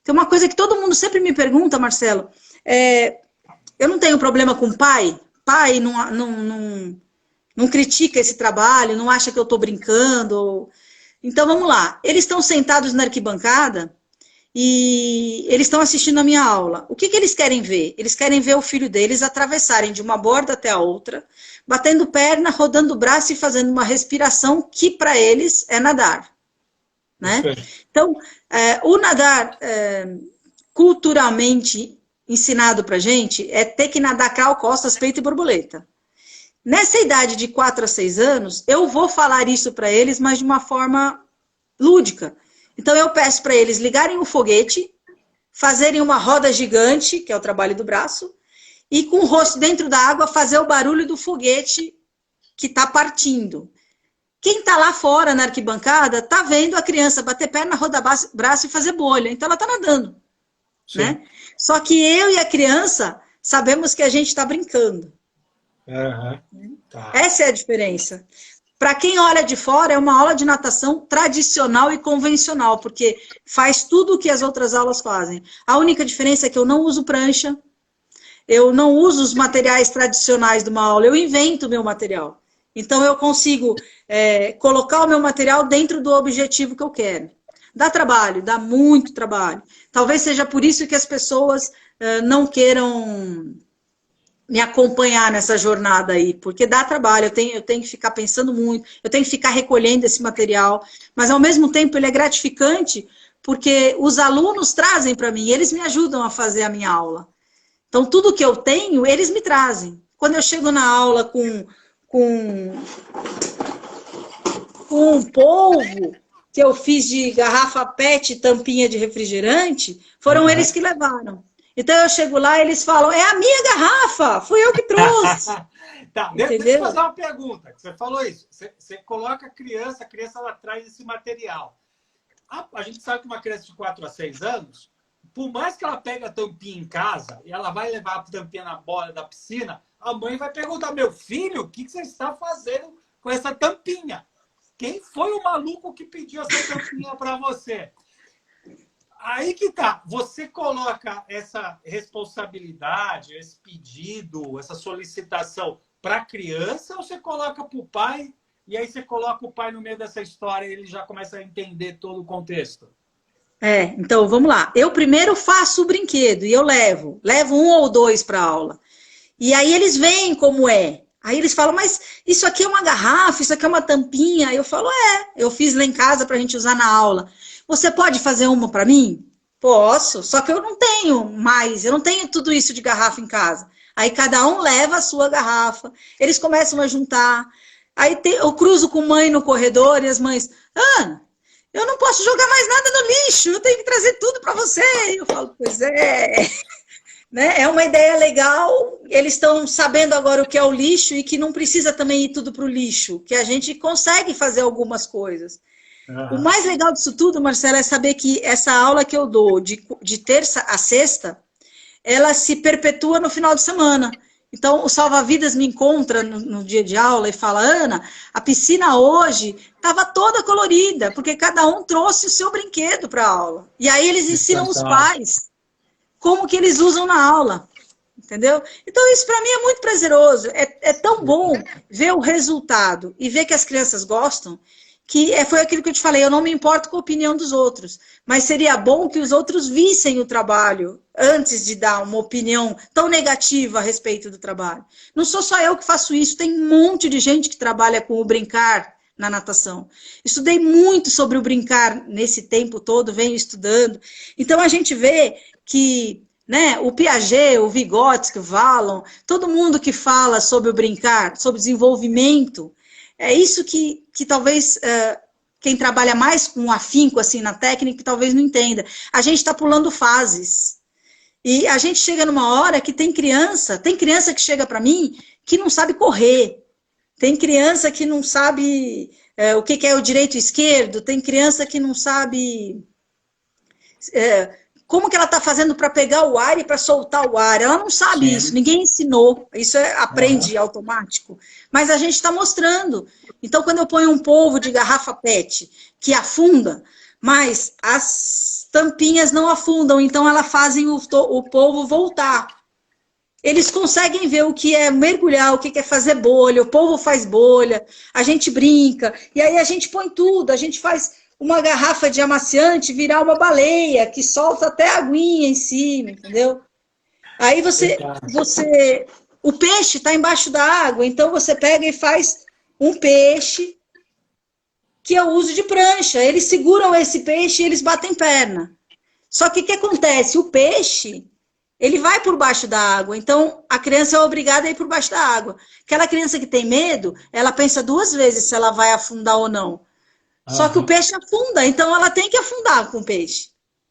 Tem uma coisa que todo mundo sempre me pergunta, Marcelo, eu não tenho problema com pai? Pai não critica esse trabalho, não acha que eu estou brincando? Então, vamos lá. Eles estão sentados na arquibancada e eles estão assistindo a minha aula. O que eles querem ver? Eles querem ver o filho deles atravessarem de uma borda até a outra, batendo perna, rodando o braço e fazendo uma respiração que, para eles, é nadar. Né? Então, o nadar culturalmente ensinado para gente é ter que nadar crawl, costas, peito e borboleta. Nessa idade de 4 a 6 anos, eu vou falar isso para eles, mas de uma forma lúdica. Então, eu peço para eles ligarem o foguete, fazerem uma roda gigante, que é o trabalho do braço, e com o rosto dentro da água, fazer o barulho do foguete que está partindo. Quem está lá fora na arquibancada está vendo a criança bater perna, rodar braço e fazer bolha. Então, ela está nadando. Né? Só que eu e a criança sabemos que a gente está brincando. Tá. Essa é a diferença. Para quem olha de fora, é uma aula de natação tradicional e convencional, porque faz tudo o que as outras aulas fazem. A única diferença é que eu não uso prancha, eu não uso os materiais tradicionais de uma aula, eu invento o meu material. Então, eu consigo colocar o meu material dentro do objetivo que eu quero. Dá trabalho, dá muito trabalho. Talvez seja por isso que as pessoas não queiram me acompanhar nessa jornada aí, porque dá trabalho, eu tenho que ficar pensando muito, eu tenho que ficar recolhendo esse material, mas ao mesmo tempo ele é gratificante, porque os alunos trazem para mim, eles me ajudam a fazer a minha aula. Então, tudo que eu tenho, eles me trazem. Quando eu chego na aula com um polvo que eu fiz de garrafa PET, tampinha de refrigerante, foram eles que levaram. Então eu chego lá e eles falam, é a minha garrafa, fui eu que trouxe. Tá, deixa eu fazer uma pergunta. Você falou isso. Você coloca a criança ela traz esse material. A gente sabe que uma criança de 4 a 6 anos, por mais que ela pegue a tampinha em casa e ela vai levar a tampinha na bola da piscina, a mãe vai perguntar, meu filho, o que você está fazendo com essa tampinha? Quem foi o maluco que pediu essa tampinha para você? Aí que tá. Você coloca essa responsabilidade, esse pedido, essa solicitação para a criança ou você coloca para o pai e aí você coloca o pai no meio dessa história e ele já começa a entender todo o contexto? Então vamos lá. Eu primeiro faço o brinquedo e eu levo 1 ou 2 para aula. E aí eles veem como é. Aí eles falam, mas isso aqui é uma garrafa, isso aqui é uma tampinha. Aí eu falo, eu fiz lá em casa para a gente usar na aula. Você pode fazer uma para mim? Posso, só que eu não tenho mais, eu não tenho tudo isso de garrafa em casa. Aí cada um leva a sua garrafa, eles começam a juntar. Aí eu cruzo com mãe no corredor e as mães, Ana, eu não posso jogar mais nada no lixo, eu tenho que trazer tudo para você. E eu falo, pois é. Né? É uma ideia legal, eles estão sabendo agora o que é o lixo e que não precisa também ir tudo para o lixo, que a gente consegue fazer algumas coisas. O mais legal disso tudo, Marcela, é saber que essa aula que eu dou de terça a sexta, ela se perpetua no final de semana. Então, o Salva-Vidas me encontra no dia de aula e fala, Ana, a piscina hoje estava toda colorida, porque cada um trouxe o seu brinquedo para a aula. E aí eles ensinam os pais como que eles usam na aula, entendeu? Então, isso para mim é muito prazeroso. É tão bom ver o resultado e ver que as crianças gostam, que foi aquilo que eu te falei, eu não me importo com a opinião dos outros, mas seria bom que os outros vissem o trabalho antes de dar uma opinião tão negativa a respeito do trabalho. Não sou só eu que faço isso, tem um monte de gente que trabalha com o brincar na natação. Estudei muito sobre o brincar nesse tempo todo, venho estudando. Então a gente vê que o Piaget, o Vygotsky, o Vallon, todo mundo que fala sobre o brincar, sobre desenvolvimento, é isso que talvez quem trabalha mais com afinco assim, na técnica talvez não entenda. A gente está pulando fases. E a gente chega numa hora que tem criança que chega para mim que não sabe correr. Tem criança que não sabe o que é o direito e o esquerdo. Tem criança que não sabe como que ela está fazendo para pegar o ar e para soltar o ar. Ela não sabe isso, ninguém ensinou. Isso aprende automático. Mas a gente está mostrando. Então, quando eu ponho um polvo de garrafa PET que afunda, mas as tampinhas não afundam, então elas fazem o polvo voltar. Eles conseguem ver o que é mergulhar, o que é fazer bolha, o polvo faz bolha, a gente brinca, e aí a gente põe tudo, a gente faz uma garrafa de amaciante virar uma baleia, que solta até a aguinha em cima, entendeu? Aí o peixe está embaixo da água, então você pega e faz um peixe que eu uso de prancha. Eles seguram esse peixe e eles batem perna. Só que o que acontece? O peixe, ele vai por baixo da água, então a criança é obrigada a ir por baixo da água. Aquela criança que tem medo, ela pensa 2 vezes se ela vai afundar ou não. Só que o peixe afunda, então ela tem que afundar com o peixe.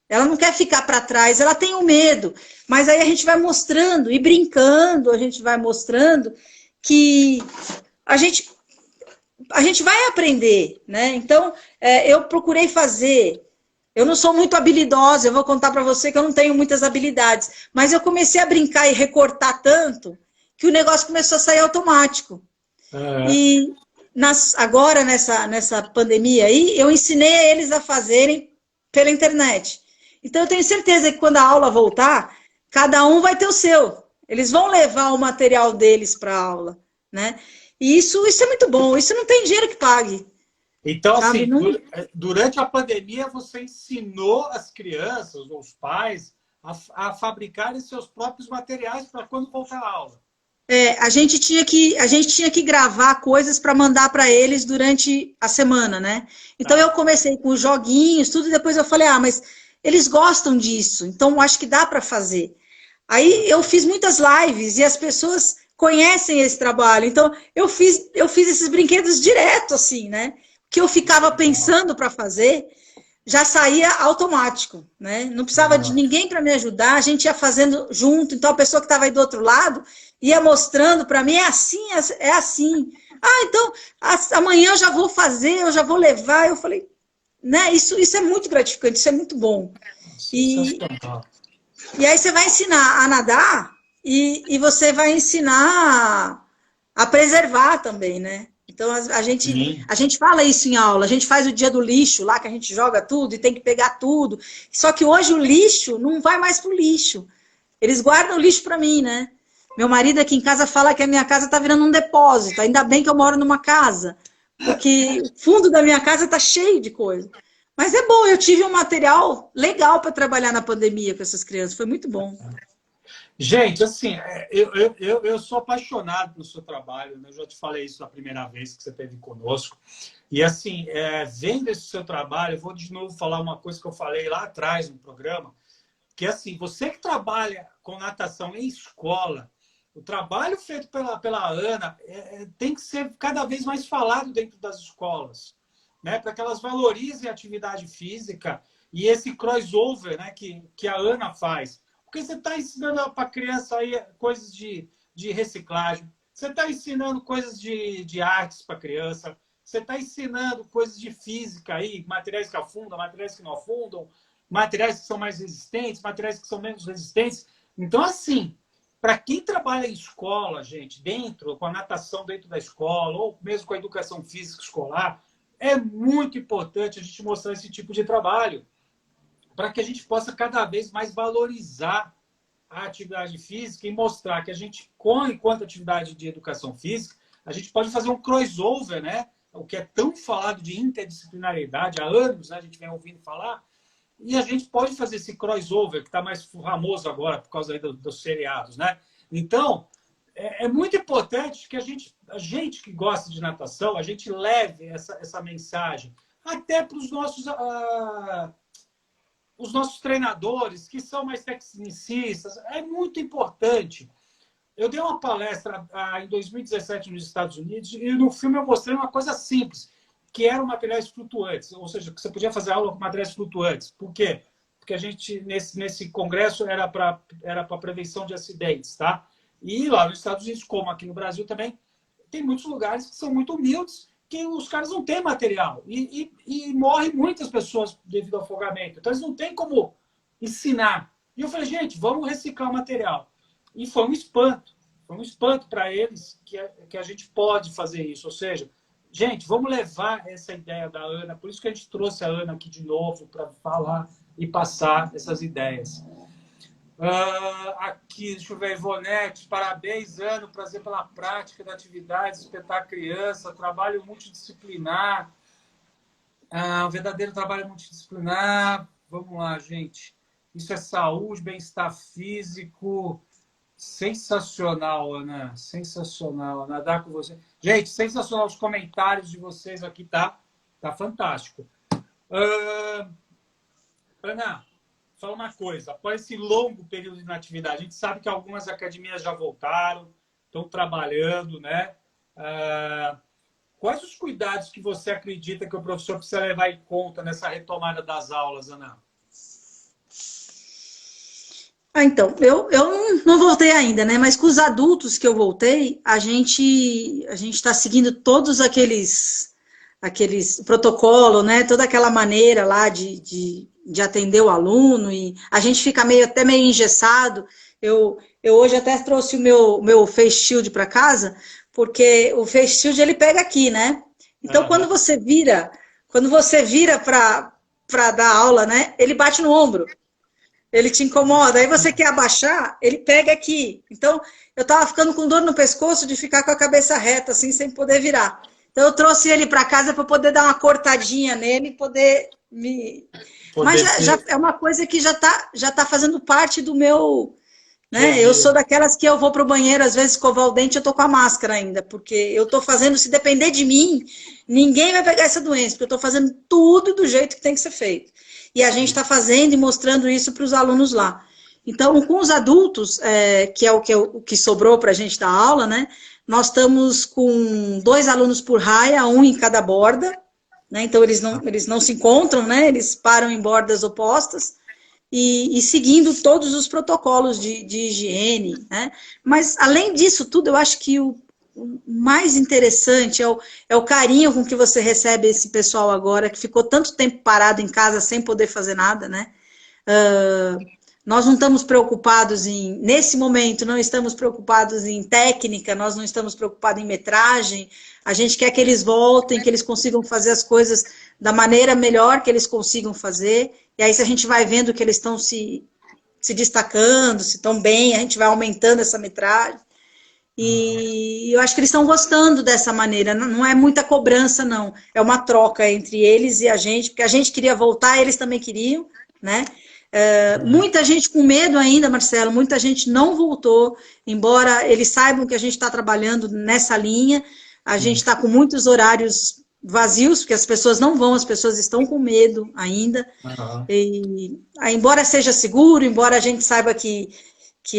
Ela não quer ficar para trás, ela tem o medo. Mas aí a gente vai mostrando e brincando, a gente vai mostrando que a gente vai aprender, né? Então, eu procurei fazer. Eu não sou muito habilidosa, eu vou contar para você que eu não tenho muitas habilidades. Mas eu comecei a brincar e recortar tanto que o negócio começou a sair automático. E agora, nessa pandemia aí, eu ensinei a eles a fazerem pela internet. Então, eu tenho certeza que quando a aula voltar, cada um vai ter o seu. Eles vão levar o material deles para a aula, né? E isso é muito bom, isso não tem dinheiro que pague. Então, sabe? Assim, durante a pandemia, você ensinou as crianças, os pais, a fabricarem seus próprios materiais para quando voltar a aula. A gente tinha que gravar coisas para mandar para eles durante a semana, né? Então eu comecei com os joguinhos, tudo, e depois eu falei, mas eles gostam disso, então acho que dá para fazer. Aí eu fiz muitas lives e as pessoas conhecem esse trabalho, então eu fiz esses brinquedos direto, assim, né? Que eu ficava pensando para fazer, já saía automático, né? Não precisava de ninguém para me ajudar, a gente ia fazendo junto, então a pessoa que estava aí do outro lado ia mostrando para mim, é assim, é assim. Ah, então amanhã eu já vou fazer, eu já vou levar. Eu falei, né? Isso é muito gratificante, isso é muito bom. E aí você vai ensinar a nadar e você vai ensinar a preservar também, né? Então, a gente fala isso em aula, a gente faz o dia do lixo lá, que a gente joga tudo e tem que pegar tudo. Só que hoje o lixo não vai mais pro lixo. Eles guardam o lixo para mim, né? Meu marido aqui em casa fala que a minha casa está virando um depósito. Ainda bem que eu moro numa casa, porque o fundo da minha casa está cheio de coisa. Mas é bom, eu tive um material legal para trabalhar na pandemia com essas crianças, foi muito bom. Gente, assim, eu sou apaixonado pelo seu trabalho, né? Eu já te falei isso na primeira vez que você esteve conosco. E, assim, vendo esse seu trabalho, eu vou de novo falar uma coisa que eu falei lá atrás no programa, que, assim, você que trabalha com natação em escola, o trabalho feito pela Ana tem que ser cada vez mais falado dentro das escolas, né? Para que elas valorizem a atividade física e esse crossover, né, que a Ana faz. Porque você está ensinando para a criança aí coisas de reciclagem, você está ensinando coisas de artes para a criança, você está ensinando coisas de física aí, materiais que afundam, materiais que não afundam, materiais que são mais resistentes, materiais que são menos resistentes. Então, assim, para quem trabalha em escola, gente, com a natação dentro da escola, ou mesmo com a educação física escolar, é muito importante a gente mostrar esse tipo de trabalho, para que a gente possa cada vez mais valorizar a atividade física e mostrar que a gente, enquanto atividade de educação física, a gente pode fazer um crossover, né? O que é tão falado de interdisciplinaridade, há anos, né? A gente vem ouvindo falar, e a gente pode fazer esse crossover, que está mais famoso agora por causa aí dos seriados, né? Então, é muito importante que a gente que gosta de natação, a gente leve essa mensagem até para os nossos treinadores, que são mais tecnicistas. É muito importante. Eu dei uma palestra em 2017 nos Estados Unidos e no filme eu mostrei uma coisa simples, que eram materiais flutuantes, ou seja, que você podia fazer aula com materiais flutuantes. Por quê? Porque a gente, nesse congresso, era para prevenção de acidentes, tá? E lá nos Estados Unidos, como aqui no Brasil também, tem muitos lugares que são muito humildes, que os caras não têm material. E morrem muitas pessoas devido ao afogamento. Então, eles não têm como ensinar. E eu falei, gente, vamos reciclar o material. E foi um espanto. Foi um espanto para eles que a gente pode fazer isso. Ou seja, gente, vamos levar essa ideia da Ana. Por isso que a gente trouxe a Ana aqui de novo para falar e passar essas ideias. Aqui, deixa eu ver, Ivonete, parabéns, Ana, prazer pela prática da atividade, espetar a criança, trabalho multidisciplinar, um verdadeiro trabalho multidisciplinar. Vamos lá, gente. Isso é saúde, bem-estar físico. Sensacional, Ana. Sensacional. Nadar com você. Gente, sensacional os comentários de vocês aqui, tá? Tá fantástico. Ana, fala uma coisa. Após esse longo período de inatividade, a gente sabe que algumas academias já voltaram, estão trabalhando, né? Quais os cuidados que você acredita que o professor precisa levar em conta nessa retomada das aulas, Ana? Então, eu não voltei ainda, né? Mas com os adultos que eu voltei, a gente está seguindo todos aqueles protocolo, né? Toda aquela maneira lá de atender o aluno, e a gente fica até meio engessado. Eu hoje até trouxe o meu face shield para casa, porque o face shield ele pega aqui, né? Então, quando você vira para dar aula, né? Ele bate no ombro. Ele te incomoda, aí você quer abaixar, ele pega aqui. Então, eu tava ficando com dor no pescoço de ficar com a cabeça reta, assim, sem poder virar. Então, eu trouxe ele para casa para poder dar uma cortadinha nele e poder me... Mas já é uma coisa que já tá fazendo parte do meu... Né? Eu sou daquelas que eu vou pro banheiro, às vezes, escovar o dente, eu tô com a máscara ainda, porque eu tô fazendo, se depender de mim, ninguém vai pegar essa doença, porque eu tô fazendo tudo do jeito que tem que ser feito. E a gente está fazendo e mostrando isso para os alunos lá. Então, com os adultos, que é o que sobrou para a gente dar aula, né? Nós estamos com 2 alunos por raia, um em cada borda, né? Então eles não se encontram, né? Eles param em bordas opostas e seguindo todos os protocolos de higiene, né? Mas além disso tudo, eu acho que o mais interessante é o carinho com que você recebe esse pessoal agora, que ficou tanto tempo parado em casa sem poder fazer nada, né? Nós não estamos preocupados nesse momento, não estamos preocupados em técnica, nós não estamos preocupados em metragem, a gente quer que eles voltem, que eles consigam fazer as coisas da maneira melhor que eles consigam fazer, e aí se a gente vai vendo que eles estão se destacando, se estão bem, a gente vai aumentando essa metragem, e eu acho que eles estão gostando dessa maneira, não é muita cobrança não, é uma troca entre eles e a gente, porque a gente queria voltar, eles também queriam, né? Muita gente com medo ainda, Marcelo, muita gente não voltou, embora eles saibam que a gente está trabalhando nessa linha, a gente está com muitos horários vazios, porque as pessoas não vão, as pessoas estão com medo ainda, embora seja seguro, embora a gente saiba que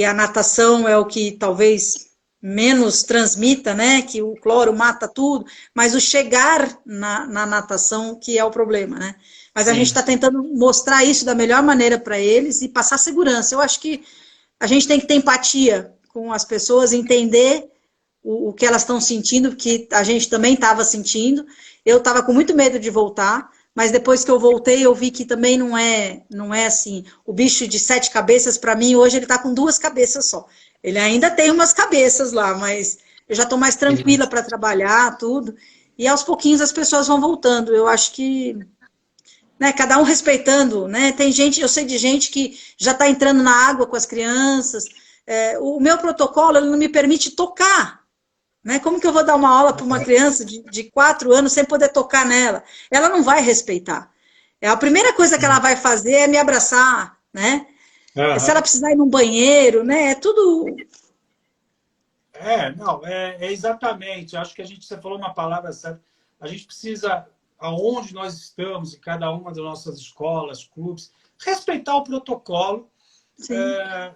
a natação é o que talvez menos transmita, né, que o cloro mata tudo, mas o chegar na natação que é o problema, né? Mas a gente está tentando mostrar isso da melhor maneira para eles e passar segurança. Eu acho que a gente tem que ter empatia com as pessoas, entender o que elas estão sentindo, que a gente também estava sentindo. Eu estava com muito medo de voltar, mas depois que eu voltei, eu vi que também não é assim, o bicho de 7 cabeças, para mim, hoje ele está com 2 cabeças só. Ele ainda tem umas cabeças lá, mas eu já estou mais tranquila para trabalhar, tudo. E aos pouquinhos as pessoas vão voltando. Eu acho que... né, cada um respeitando, né? Tem gente, eu sei de gente que já está entrando na água com as crianças. O meu protocolo ele não me permite tocar, né? Como que eu vou dar uma aula para uma criança de 4 anos sem poder tocar nela? Ela não vai respeitar. A primeira coisa que ela vai fazer é me abraçar, né? Se ela precisar ir num banheiro, né? É tudo... exatamente. Acho que você falou uma palavra certa. A gente precisa, aonde nós estamos, em cada uma das nossas escolas, clubes, respeitar o protocolo,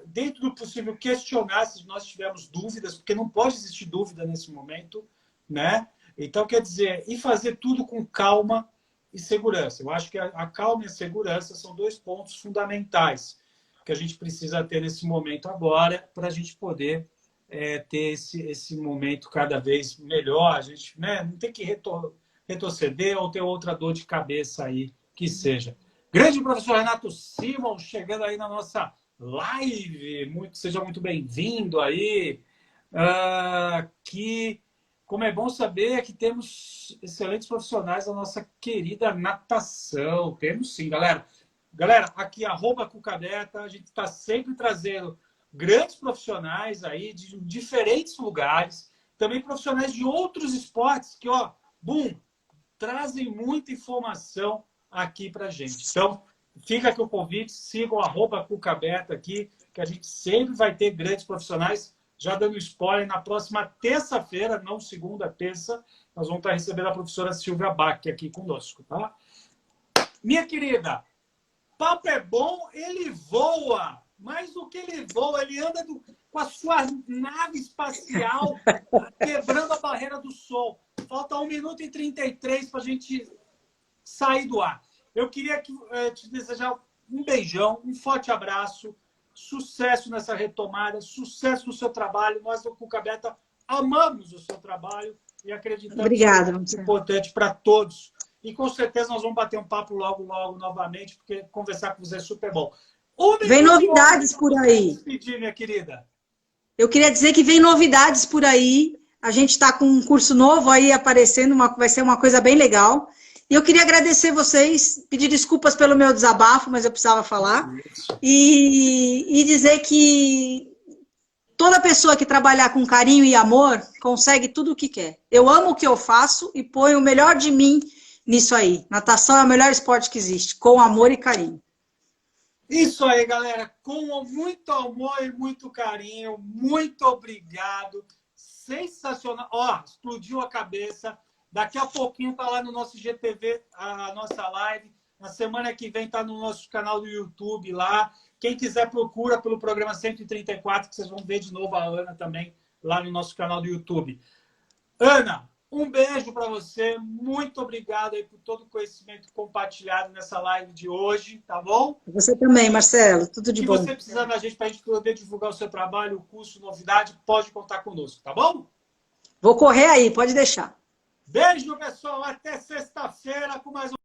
dentro do possível questionar se nós tivermos dúvidas, porque não pode existir dúvida nesse momento, né? Então, quer dizer, e fazer tudo com calma e segurança. Eu acho que a calma e a segurança são 2 pontos fundamentais que a gente precisa ter nesse momento agora para a gente poder ter esse momento cada vez melhor. A gente, né, não tem que retroceder ou ter outra dor de cabeça aí que seja. Grande professor Renato Simon chegando aí na nossa live. Seja muito bem-vindo aí. Como é bom saber que temos excelentes profissionais da nossa querida natação. Temos sim, galera. Galera, aqui, @Cucabeta, a gente está sempre trazendo grandes profissionais aí de diferentes lugares, também profissionais de outros esportes que, trazem muita informação aqui para a gente. Então, fica aqui o convite, sigam @Cucabeta aqui, que a gente sempre vai ter grandes profissionais. Já dando spoiler, na próxima terça-feira, não segunda, terça, nós vamos estar recebendo a professora Silvia Bach aqui conosco, tá? Minha querida, papo é bom, ele voa. Mais do que ele voa, ele anda com a sua nave espacial quebrando a barreira do som. Falta 1 minuto e 33 para a gente sair do ar. Eu queria te desejar um beijão, um forte abraço, sucesso nessa retomada, sucesso no seu trabalho. Nós do Cucabeta amamos o seu trabalho e acreditamos que é muito importante para todos. E com certeza nós vamos bater um papo logo, logo, novamente, porque conversar com você é super bom. Vem novidades por aí. Despedir, minha querida. Eu queria dizer que vem novidades por aí. A gente está com um curso novo aí aparecendo, vai ser uma coisa bem legal. E eu queria agradecer vocês, pedir desculpas pelo meu desabafo, mas eu precisava falar. E dizer que toda pessoa que trabalhar com carinho e amor consegue tudo o que quer. Eu amo o que eu faço e ponho o melhor de mim nisso aí. Natação é o melhor esporte que existe, com amor e carinho. Isso aí, galera. Com muito amor e muito carinho. Muito obrigado. Sensacional. Explodiu a cabeça. Daqui a pouquinho tá lá no nosso GTV, a nossa live. Na semana que vem tá no nosso canal do YouTube lá. Quem quiser procura pelo programa 134, que vocês vão ver de novo a Ana também lá no nosso canal do YouTube. Ana, Um beijo para você, muito obrigado aí por todo o conhecimento compartilhado nessa live de hoje, tá bom? Você também, Marcelo, tudo de Se bom. você precisar da gente para a gente poder divulgar o seu trabalho, o curso, novidade, pode contar conosco, tá bom? Vou correr aí, pode deixar. Beijo, pessoal, até sexta-feira com mais um